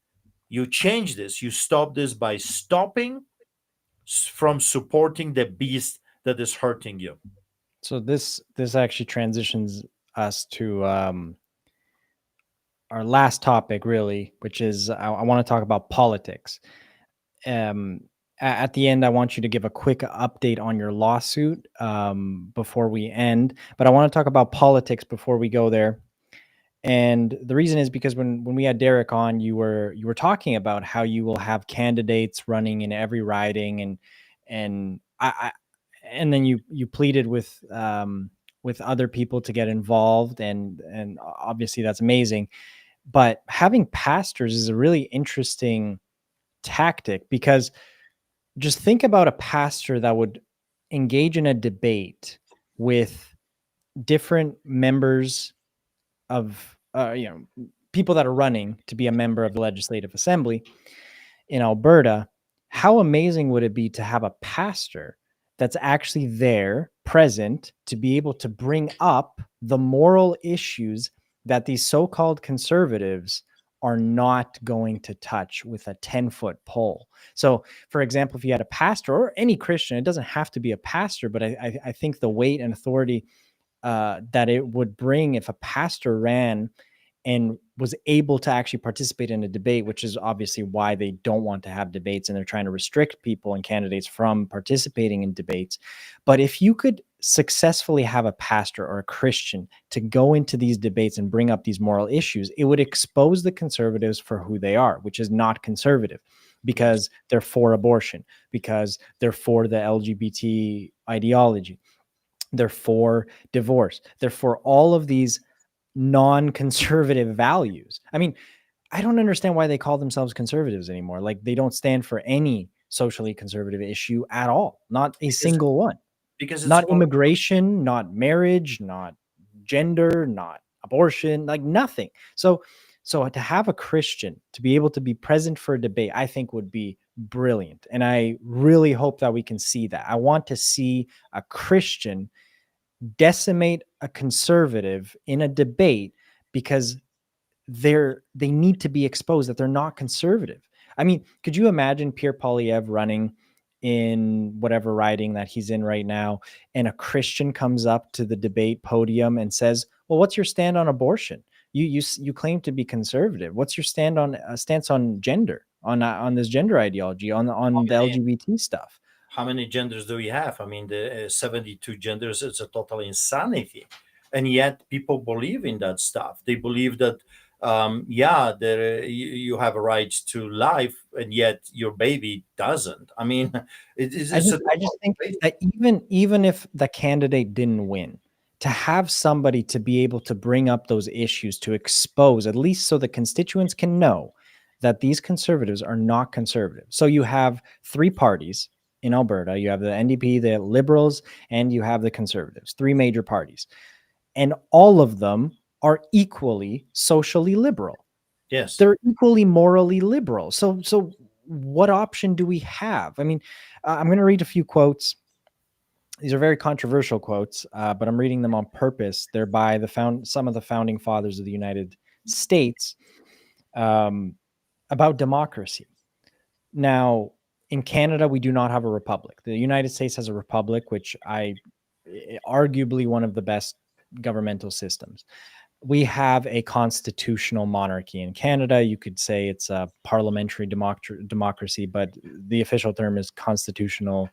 You change this. You stop this by stopping from supporting the beast that is hurting you. So this actually transitions us to our last topic, really, which is I want to talk about politics. At the end, I want you to give a quick update on your lawsuit before we end. But I want to talk about politics before we go there. And the reason is because when we had Derek on, you were talking about how you will have candidates running in every riding, and I and then you pleaded with with other people to get involved, and obviously that's amazing. But having pastors is a really interesting tactic, because just think about a pastor that would engage in a debate with different members of people that are running to be a member of the Legislative Assembly in Alberta. How amazing would it be to have a pastor that's actually there, present, to be able to bring up the moral issues that these so-called conservatives are not going to touch with a 10-foot pole? So, for example, if you had a pastor, or any Christian, it doesn't have to be a pastor, but I think the weight and authority that it would bring if a pastor ran and was able to actually participate in a debate, which is obviously why they don't want to have debates, and they're trying to restrict people and candidates from participating in debates. But if you could successfully have a pastor or a Christian to go into these debates and bring up these moral issues, it would expose the conservatives for who they are, which is not conservative, because they're for abortion, because they're for the LGBT ideology, they're for divorce, they're for all of these non-conservative values. I mean, I don't understand why they call themselves conservatives anymore. Like, they don't stand for any socially conservative issue at all. Not a single one. Because it's Not about- immigration, not marriage, not gender, not abortion, like nothing. So to have a Christian to be able to be present for a debate, I think would be brilliant. And I really hope that we can see that. I want to see a Christian decimate a conservative in a debate, because they need to be exposed that they're not conservative. I mean, could you imagine Pierre Poilievre running in whatever riding that he's in right now, and a Christian comes up to the debate podium and says, well, what's your stand on abortion? You claim to be conservative. What's your stance on gender, on this gender ideology, on the LGBT stuff? How many genders do we have? I mean, the 72 genders, it's a total insanity. And yet people believe in that stuff. They believe that, you have a right to life, and yet your baby doesn't. I mean, I just think that even if the candidate didn't win, to have somebody to be able to bring up those issues, to expose, at least so the constituents can know that these conservatives are not conservative. So you have three parties in Alberta. You have the NDP, the Liberals, and you have the Conservatives, three major parties. And all of them are equally socially liberal. Yes. They're equally morally liberal. So what option do we have? I mean, I'm going to read a few quotes. These are very controversial quotes, but I'm reading them on purpose. They're by some of the founding fathers of the United States, about democracy. Now, in Canada, we do not have a republic. The United States has a republic, which arguably one of the best governmental systems. We have a constitutional monarchy in Canada. You could say it's a parliamentary democracy, but the official term is constitutional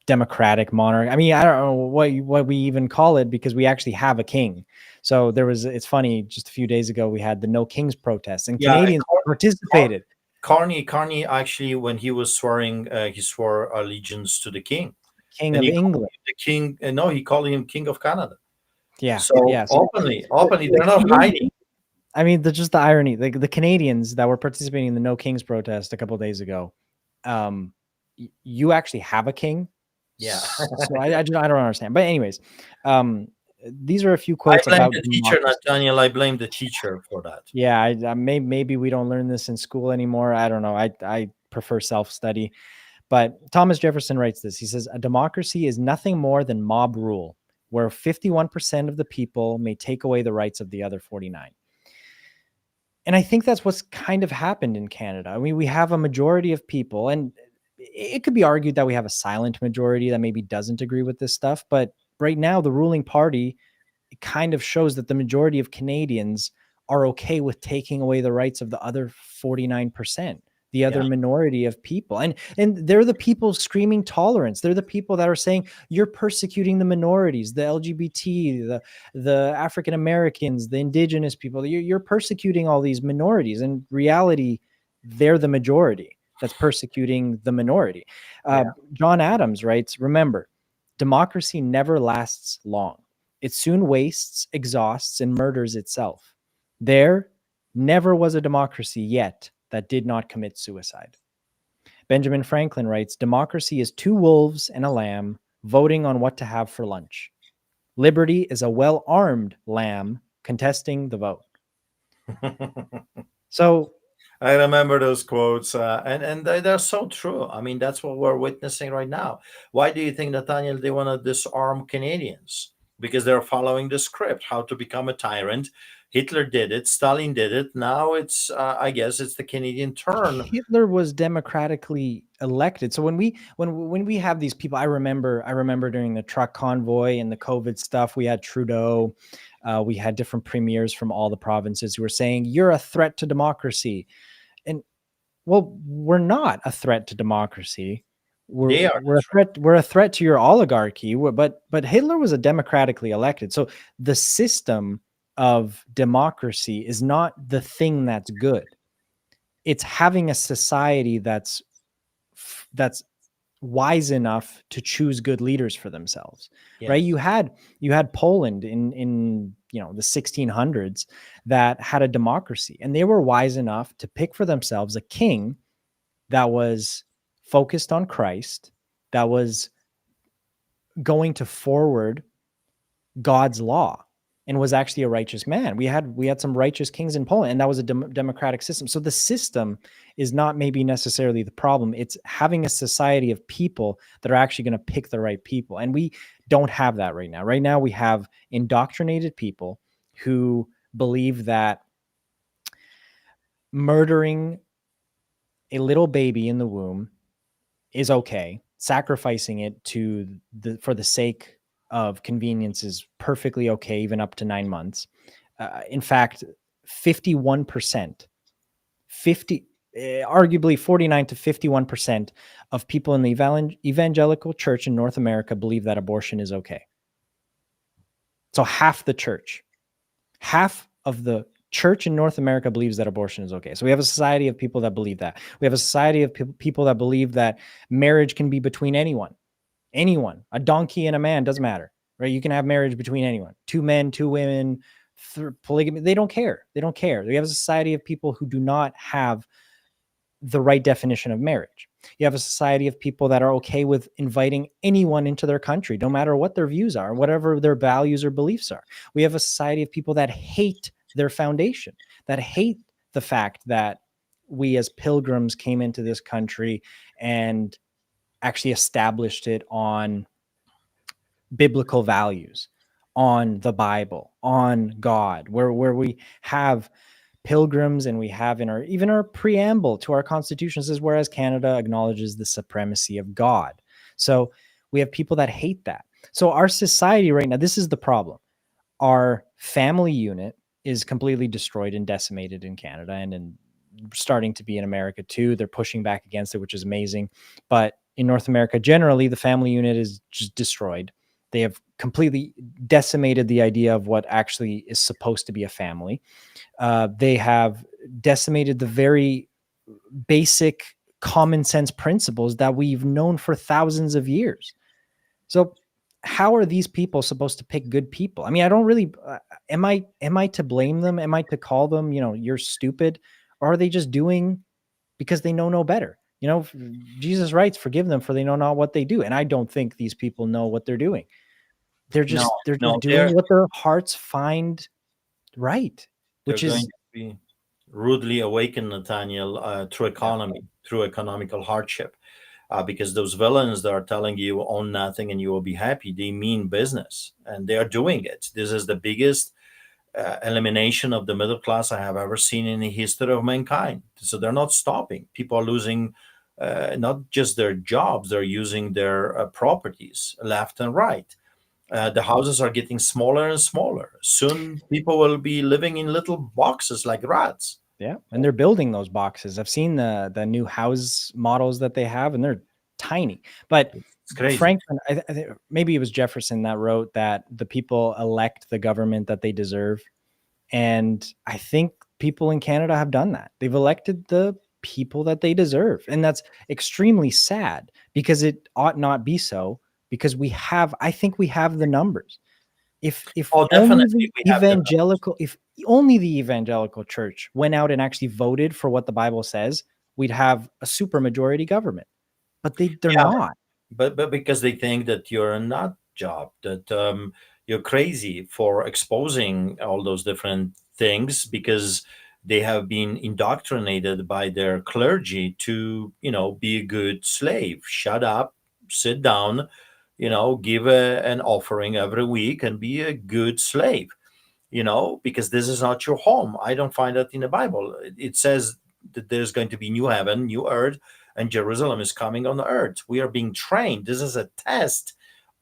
democratic monarch. I mean, I don't know what we even call it, because we actually have a king. So it's funny, just a few days ago, we had the No Kings protests, and Canadians participated. Carney actually, when he was swearing, he swore allegiance to the king. King of England. The king, no, he called him King of Canada. Yeah. So openly, they're not hiding. I mean, just the irony. The Canadians that were participating in the No Kings protest a couple of days ago, you actually have a king. Yeah. So I don't understand. But anyways, these are a few quotes I blame about the teacher, Nathaniel. I blame the teacher for that. Yeah, maybe we don't learn this in school anymore. I don't know. I prefer self-study. But Thomas Jefferson writes this. He says, a democracy is nothing more than mob rule, where 51% of the people may take away the rights of the other 49. And I think that's what's kind of happened in Canada. I mean, we have a majority of people, and it could be argued that we have a silent majority that maybe doesn't agree with this stuff. But right now, the ruling party kind of shows that the majority of Canadians are okay with taking away the rights of the other 49%. The other minority of people. And they're the people screaming tolerance. They're the people that are saying, you're persecuting the minorities, the LGBT, the African Americans, the indigenous people. You're persecuting all these minorities. In reality, they're the majority that's persecuting the minority. John Adams writes, remember, democracy never lasts long. It soon wastes, exhausts, and murders itself. There never was a democracy yet that did not commit suicide. Benjamin Franklin writes, democracy is two wolves and a lamb voting on what to have for lunch. Liberty is a well-armed lamb contesting the vote. So I remember those quotes, and they're so true. I mean, that's what we're witnessing right now. Why do you think, Nathaniel, they want to disarm Canadians? Because they're following the script, how to become a tyrant. Hitler did it, Stalin did it. Now it's, I guess, it's the Canadian turn. Hitler was democratically elected. So when we have these people, I remember during the truck convoy and the COVID stuff, we had Trudeau, we had different premiers from all the provinces who were saying, you're a threat to democracy. And well, we're not a threat to democracy. We're a threat to your oligarchy. But Hitler was a democratically elected. So the system of democracy is not the thing that's good. It's having a society that's wise enough to choose good leaders for themselves. Yes. Right? You had Poland in the 1600s that had a democracy, and they were wise enough to pick for themselves a king that was focused on Christ, that was going to forward God's law, and was actually a righteous man. We had some righteous kings in Poland, and that was a democratic system. So the system is not maybe necessarily the problem. It's having a society of people that are actually going to pick the right people. And we don't have that right now. Right now we have indoctrinated people who believe that murdering a little baby in the womb is okay. Sacrificing it for the sake of convenience is perfectly okay, even up to 9 months. In fact, 51%, arguably 49 to 51% of people in the evangelical church in North America believe that abortion is okay. So half of the church in North America believes that abortion is okay. So we have a society of people that believe that. We have a society of people that believe that marriage can be between anyone, a donkey and a man, doesn't matter, right? You can have marriage between anyone, 2 men, 2 women, polygamy. They don't care. We have a society of people who do not have the right definition of marriage. You have a society of people that are okay with inviting anyone into their country, no matter what their views are, whatever their values or beliefs are. We have a society of people that hate their foundation, that hate the fact that we as pilgrims came into this country and actually established it on biblical values, on the Bible, on God, where we have pilgrims, and we have in our preamble to our constitution says, whereas Canada acknowledges the supremacy of God. So we have people that hate that. So our society right now, this is the problem. Our family unit is completely destroyed and decimated in Canada, and starting to be in America too. They're pushing back against it, which is amazing. But in North America, generally, the family unit is just destroyed. They have completely decimated the idea of what actually is supposed to be a family. They have decimated the very basic common sense principles that we've known for thousands of years. So how are these people supposed to pick good people? I mean, I don't really, am I to blame them? Am I to call them, you're stupid? Or are they just doing because they know no better? Jesus writes, forgive them for they know not what they do. And I don't think these people know what they're doing. They're just doing what their hearts find right, which is going to be rudely awakened, Nathaniel, through economical hardship. Because those villains that are telling you own nothing and you will be happy, they mean business, and they are doing it. This is the biggest elimination of the middle class I have ever seen in the history of mankind. So they're not stopping. People are losing not just their jobs, they're using their properties left and right. The houses are getting smaller and smaller. Soon people will be living in little boxes like rats. Yeah, and they're building those boxes. I've seen the new house models that they have, and they're tiny. But it's crazy. Franklin, I think maybe it was Jefferson that wrote that the people elect the government that they deserve. And I think people in Canada have done that. They've elected the people that they deserve. And that's extremely sad because it ought not be so. because I think we have the numbers. If Oh, only definitely, we the have the if only the evangelical church went out and actually voted for what the Bible says, we'd have a super majority government. But they're yeah, not. but because they think that you're a nut job, that you're crazy for exposing all those different things, because they have been indoctrinated by their clergy to, be a good slave. Shut up, sit down, give an offering every week and be a good slave, because this is not your home. I don't find that in the Bible. It says that there's going to be new heaven, new earth, and Jerusalem is coming on earth. We are being trained. This is a test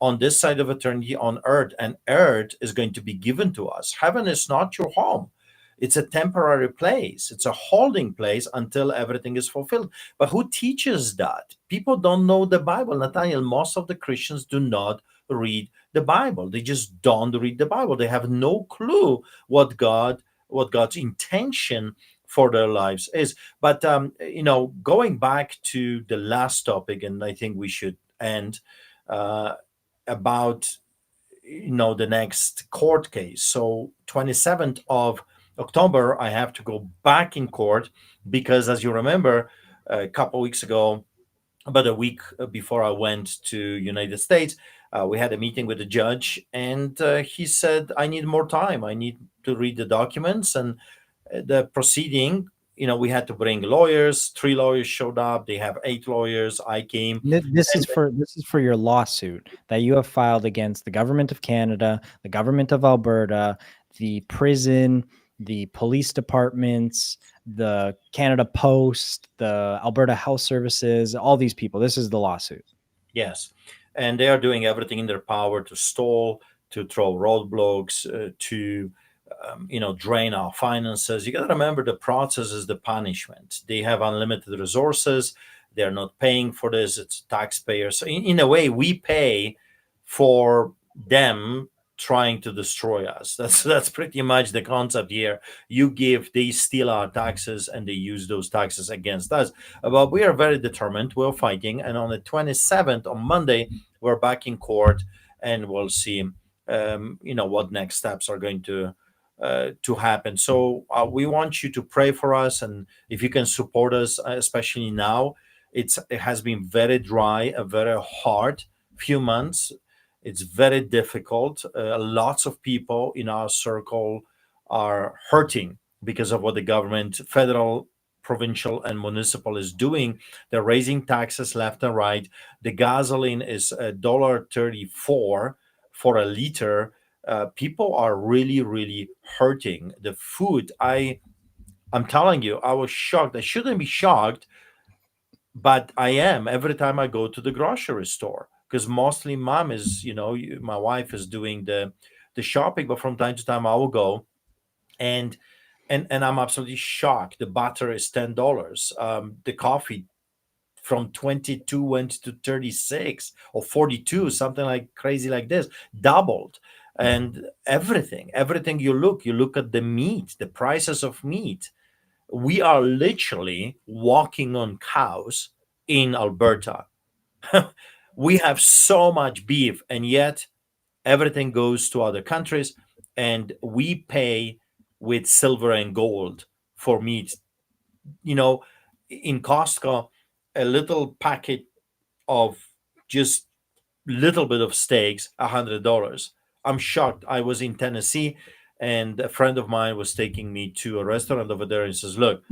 on this side of eternity on earth, and earth is going to be given to us. Heaven is not your home. It's a temporary place. It's a holding place until everything is fulfilled. But who teaches that? People don't know the Bible. Nathaniel, most of the Christians do not read the Bible. They just don't read the Bible. They have no clue what God's intention for their lives is. But going back to the last topic, and I think we should end about the next court case. So 27th of October, I have to go back in court because, as you remember, a couple weeks ago, about a week before I went to United States, we had a meeting with the judge, and he said, I need more time. I need to read the documents and the proceeding. We had to bring lawyers. 3 lawyers showed up. They have 8 lawyers. I came. This is for your lawsuit that you have filed against the government of Canada, the government of Alberta, the prison, the police departments, the Canada Post, the Alberta Health Services, all these people. This is the lawsuit. Yes. And they are doing everything in their power to stall, to throw roadblocks, to drain our finances. You got to remember, the process is the punishment. They have unlimited resources. They're not paying for this. It's taxpayers. So in a way, we pay for them trying to destroy us. That's pretty much the concept here. They steal our taxes, and they use those taxes against us. But we are very determined. We're fighting, and on the 27th, on Monday, we're back in court, and we'll see what next steps are going to happen. So we want you to pray for us, and if you can support us, especially now. It has been very dry, a very hard few months. It's very difficult. Lots of people in our circle are hurting because of what the government, federal, provincial, and municipal, is doing. They're raising taxes left and right. The gasoline is $1.34 for a liter. People are really, really hurting. The food, I'm telling you, I was shocked. I shouldn't be shocked, but I am every time I go to the grocery store, because mostly mom is, my wife is doing the shopping, but from time to time I will go, and I'm absolutely shocked. The butter is $10. The coffee from 22 went to 36 or 42, something like crazy like this, doubled. And everything you look at the meat, the prices of meat. We are literally walking on cows in Alberta. We have so much beef, and yet everything goes to other countries, and we pay with silver and gold for meat. In Costco, a little packet of just little bit of steaks, $100. I'm shocked. I was in Tennessee, and a friend of mine was taking me to a restaurant over there, and says, look,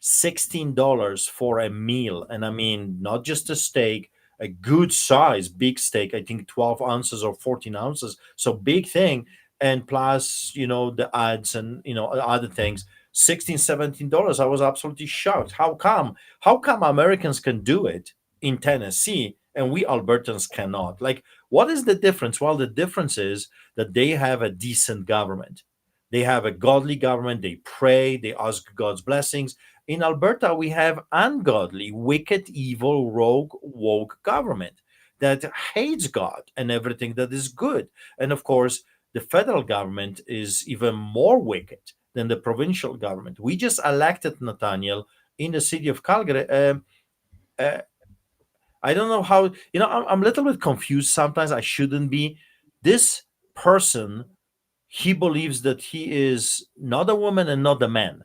$16 for a meal. And I mean, not just a steak, a good size, big steak, I think 12 ounces or 14 ounces. So big thing. And plus, the ads and, other things, $16, $17. I was absolutely shocked. How come? How come Americans can do it in Tennessee and we Albertans cannot? Like, what is the difference? Well, the difference is that they have a decent government. They have a godly government. They pray. They ask God's blessings. In Alberta, we have ungodly, wicked, evil, rogue, woke government that hates God and everything that is good. And of course, the federal government is even more wicked than the provincial government. We just elected, Nathaniel, in the city of Calgary, I don't know how, I'm a little bit confused sometimes. I shouldn't be. This person, he believes that he is not a woman and not a man.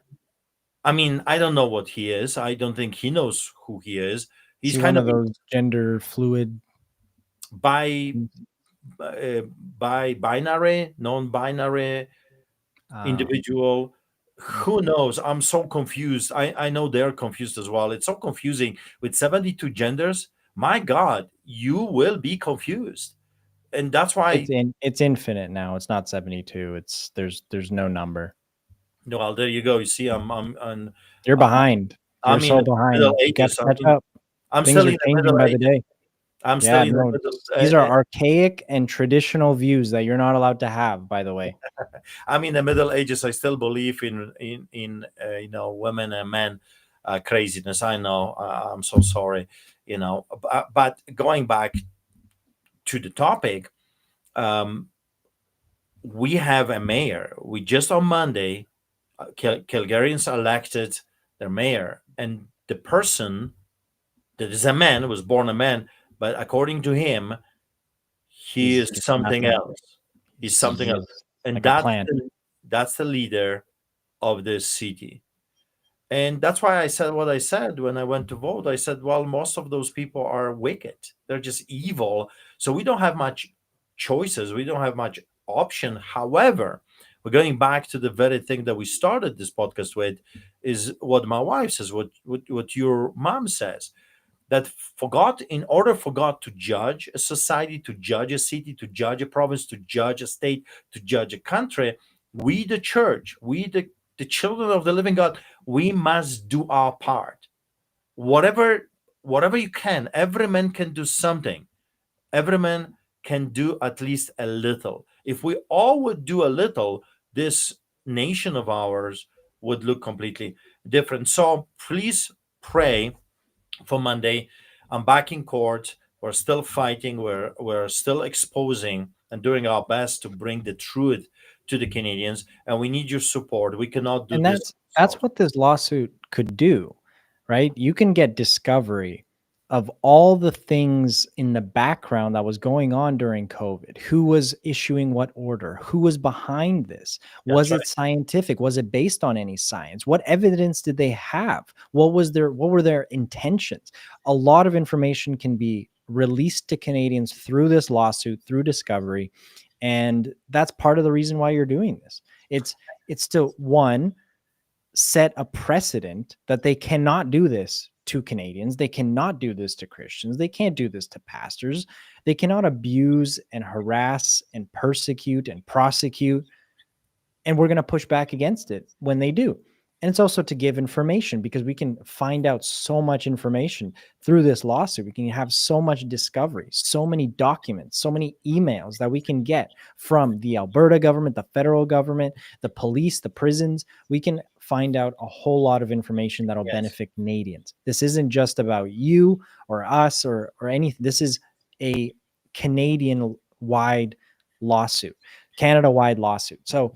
I mean, I don't know what he is. I don't think he knows who he is. He's See, kind one of of those gender fluid. bi binary, non-binary individual. Who knows? I'm so confused. I know they're confused as well. It's so confusing with 72 genders. My God, you will be confused. And that's why, It's infinite now. It's not 72. There's no number. well, there you go. You see, I'm You're behind. You're I'm in so the Middle behind. You got Ages. to catch up. I'm Things still are in the changing Middle by the Ages. day. I'm still Yeah, in the no, middle. these are archaic and traditional views that you're not allowed to have, by the way. I'm in the Middle Ages. I still believe in women and men craziness. I know. I'm so sorry. But going back to the topic, um, we have a mayor. We just on Monday, Calgarians elected their mayor, and the person that is a man was born a man, but according to him, he is He's something nothing. else. He's something else, He's and like a plant. that's the leader of this city. And that's why I said what I said when I went to vote. I said, well, most of those people are wicked. They're just evil. So we don't have much choices. We don't have much option. However, we're going back to the very thing that we started this podcast with, is what my wife says, what your mom says, that in order for God to judge a society, to judge a city, to judge a province, to judge a state, to judge a country, we, the church, the children of the living God, we must do our part. Whatever you can, every man can do something. Every man can do at least a little. If we all would do a little, this nation of ours would look completely different. So please pray for Monday. I'm back in court. We're still fighting. We're still exposing and doing our best to bring the truth to the Canadians. And we need your support. We cannot do And this that's ourselves. what this lawsuit could do, right? You can get discovery of all the things in the background that was going on during COVID. Who was issuing what order? Who was behind this? That's Was right. it scientific? Was it based on any science? What evidence did they have? What were their intentions? A lot of information can be released to Canadians through this lawsuit, through discovery, and that's part of the reason why you're doing this. It's to, one, set a precedent that they cannot do this to Canadians. They cannot do this to Christians. They can't do this to pastors. They cannot abuse and harass and persecute and prosecute. And we're going to push back against it when they do. And it's also to give information, because we can find out so much information through this lawsuit. We can have so much discovery, so many documents, so many emails that we can get from the Alberta government, the federal government, the police, the prisons. We can find out a whole lot of information that'll Yes. benefit Canadians. This isn't just about you or us or anything. This is a Canadian-wide lawsuit, Canada-wide lawsuit. So,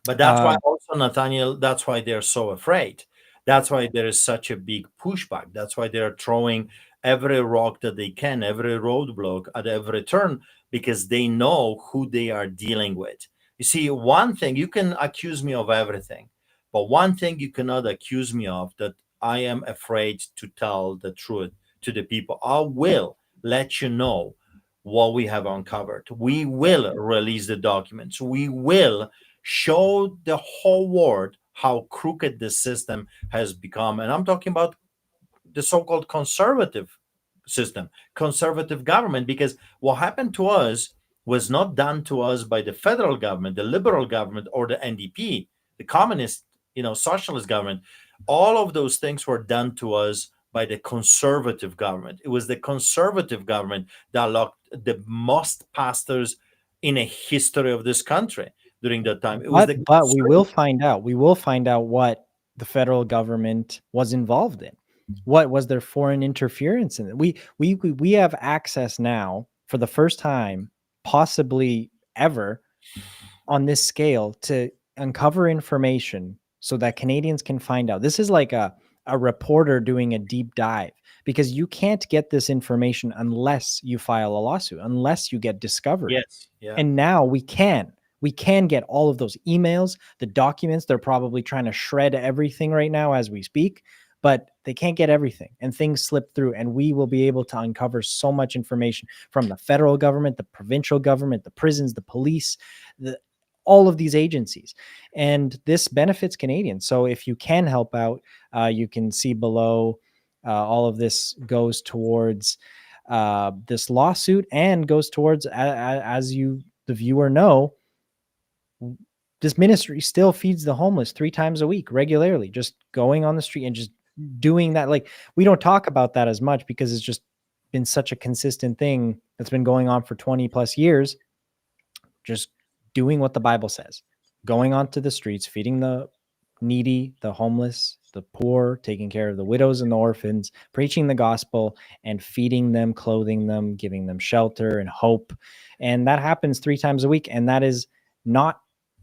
But that's why also, Nathaniel, that's why they're so afraid. That's why there is such a big pushback. That's why they're throwing every rock that they can, every roadblock at every turn, because they know who they are dealing with. You see, one thing, you can accuse me of everything, but one thing you cannot accuse me of, that I am afraid to tell the truth to the people. I will let you know what we have uncovered. We will release the documents. We will show the whole world how crooked the system has become. And I'm talking about the so-called conservative system, conservative government, because what happened to us was not done to us by the federal government, the liberal government, or the NDP, the communist, socialist government. All of those things were done to us by the conservative government. It was the conservative government that locked the most pastors in a history of this country during that time. It was the but we will find out. We will find out what the federal government was involved in. What was their foreign interference in it? We have access now for the first time, possibly ever, on this scale, to uncover information so that Canadians can find out. This is like a reporter doing a deep dive, because you can't get this information unless you file a lawsuit, unless you get discovered. Yes. Yeah. And now we can get all of those emails, the documents. They're probably trying to shred everything right now as we speak, but they can't get everything, and things slip through, and we will be able to uncover so much information from the federal government, the provincial government, the prisons, the police, all of these agencies. And this benefits Canadians. So if you can help out, you can see below, all of this goes towards this lawsuit, and goes towards, as you, the viewer, know, this ministry still feeds the homeless 3 times a week regularly, just going on the street and just doing that. Like, we don't talk about that as much because it's just been such a consistent thing that's been going on for 20 plus years, just doing what the Bible says, going onto the streets, feeding the needy, the homeless, the poor, taking care of the widows and the orphans, preaching the gospel and feeding them, clothing them, giving them shelter and hope. And that happens 3 times a week. And that is not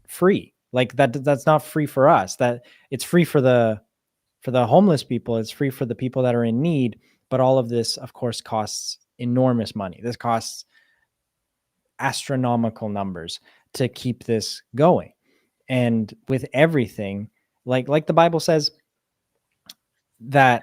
free. Like, that's not free for us. That it's free for the homeless people. It's free for the people that are in need. But all of this, of course, costs enormous money. This costs astronomical numbers to keep this going. And with everything, like the Bible says, that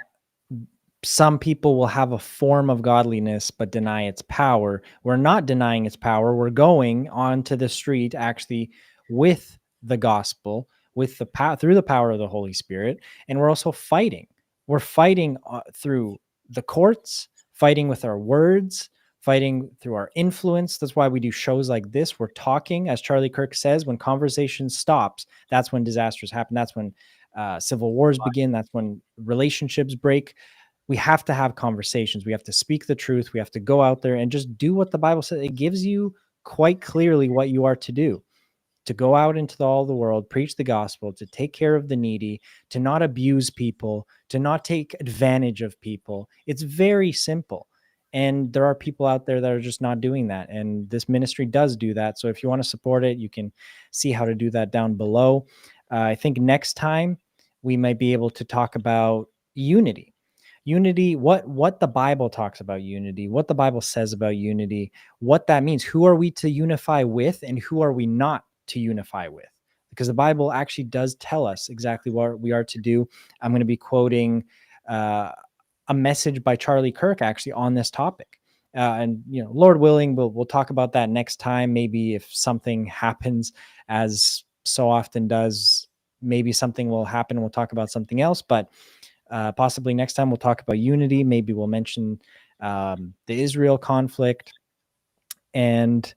some people will have a form of godliness but deny its power. We're not denying its power. We're going onto the street actually with the gospel, with the power, through the power of the Holy Spirit. And we're also fighting. We're fighting through the courts, fighting with our words, fighting through our influence. That's why we do shows like this. We're talking, as Charlie Kirk says, when conversation stops, that's when disasters happen. That's when civil wars begin. That's when relationships break. We have to have conversations. We have to speak the truth. We have to go out there and just do what the Bible says. It gives you quite clearly what you are to do: to go out into all the world, preach the gospel, to take care of the needy, to not abuse people, to not take advantage of people. It's very simple. And there are people out there that are just not doing that. And this ministry does do that. So if you want to support it, you can see how to do that down below. I think next time we might be able to talk about unity. Unity, what the Bible talks about unity, what the Bible says about unity, what that means. Who are we to unify with, and who are we not to unify with? Because the Bible actually does tell us exactly what we are to do. I'm going to be quoting a message by Charlie Kirk actually on this topic. And, Lord willing, we'll talk about that next time. Maybe if something happens, as so often does, maybe something will happen. We'll talk about something else, but possibly next time we'll talk about unity. Maybe we'll mention the Israel conflict. And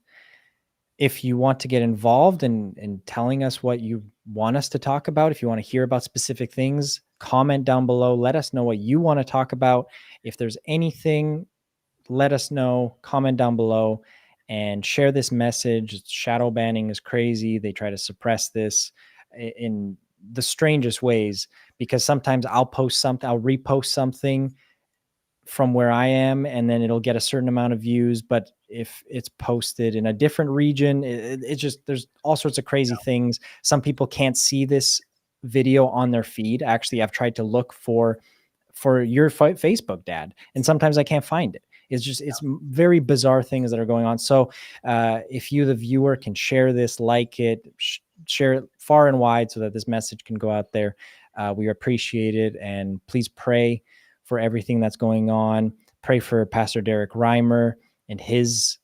if you want to get involved in telling us what you want us to talk about, if you want to hear about specific things, comment down below. Let us know what you want to talk about. If there's anything, let us know. Comment down below and share this message. Shadow banning is crazy. They try to suppress this in the strangest ways, because sometimes I'll post something, I'll repost something from where I am, and then it'll get a certain amount of views. But if it's posted in a different region, it's just, there's all sorts of crazy things. Some people can't see this video on their feed. Actually, I've tried to look for your Facebook, Dad, and sometimes I can't find it. It's just, it's very bizarre things that are going on. So if you, the viewer, can share this, like it, share it far and wide so that this message can go out there, we appreciate it. And please pray for everything that's going on. Pray for Pastor Derek Reimer and his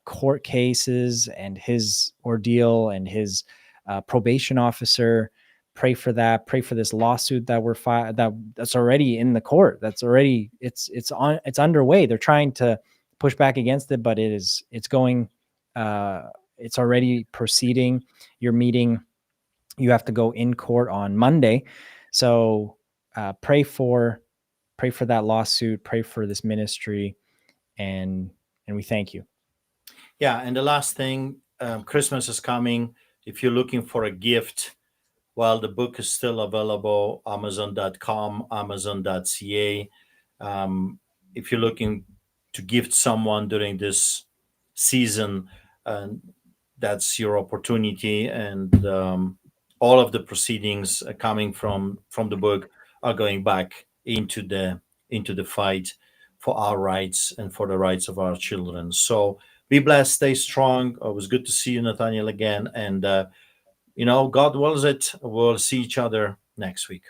court cases and his ordeal and his probation officer. Pray for that. Pray for this lawsuit that that's already in the court. That's already, it's underway. They're trying to push back against it, but it's going, it's already proceeding. You're meeting, you have to go in court on Monday. So pray for that lawsuit, pray for this ministry, and we thank you. Yeah. And the last thing, Christmas is coming. If you're looking for a gift, well, the book is still available, amazon.com, amazon.ca. If you're looking to gift someone during this season, that's your opportunity. And all of the proceedings coming from the book are going back into the into the fight for our rights and for the rights of our children. So be blessed, stay strong. It was good to see you, Nathaniel, again. And, God wills it, we'll see each other next week.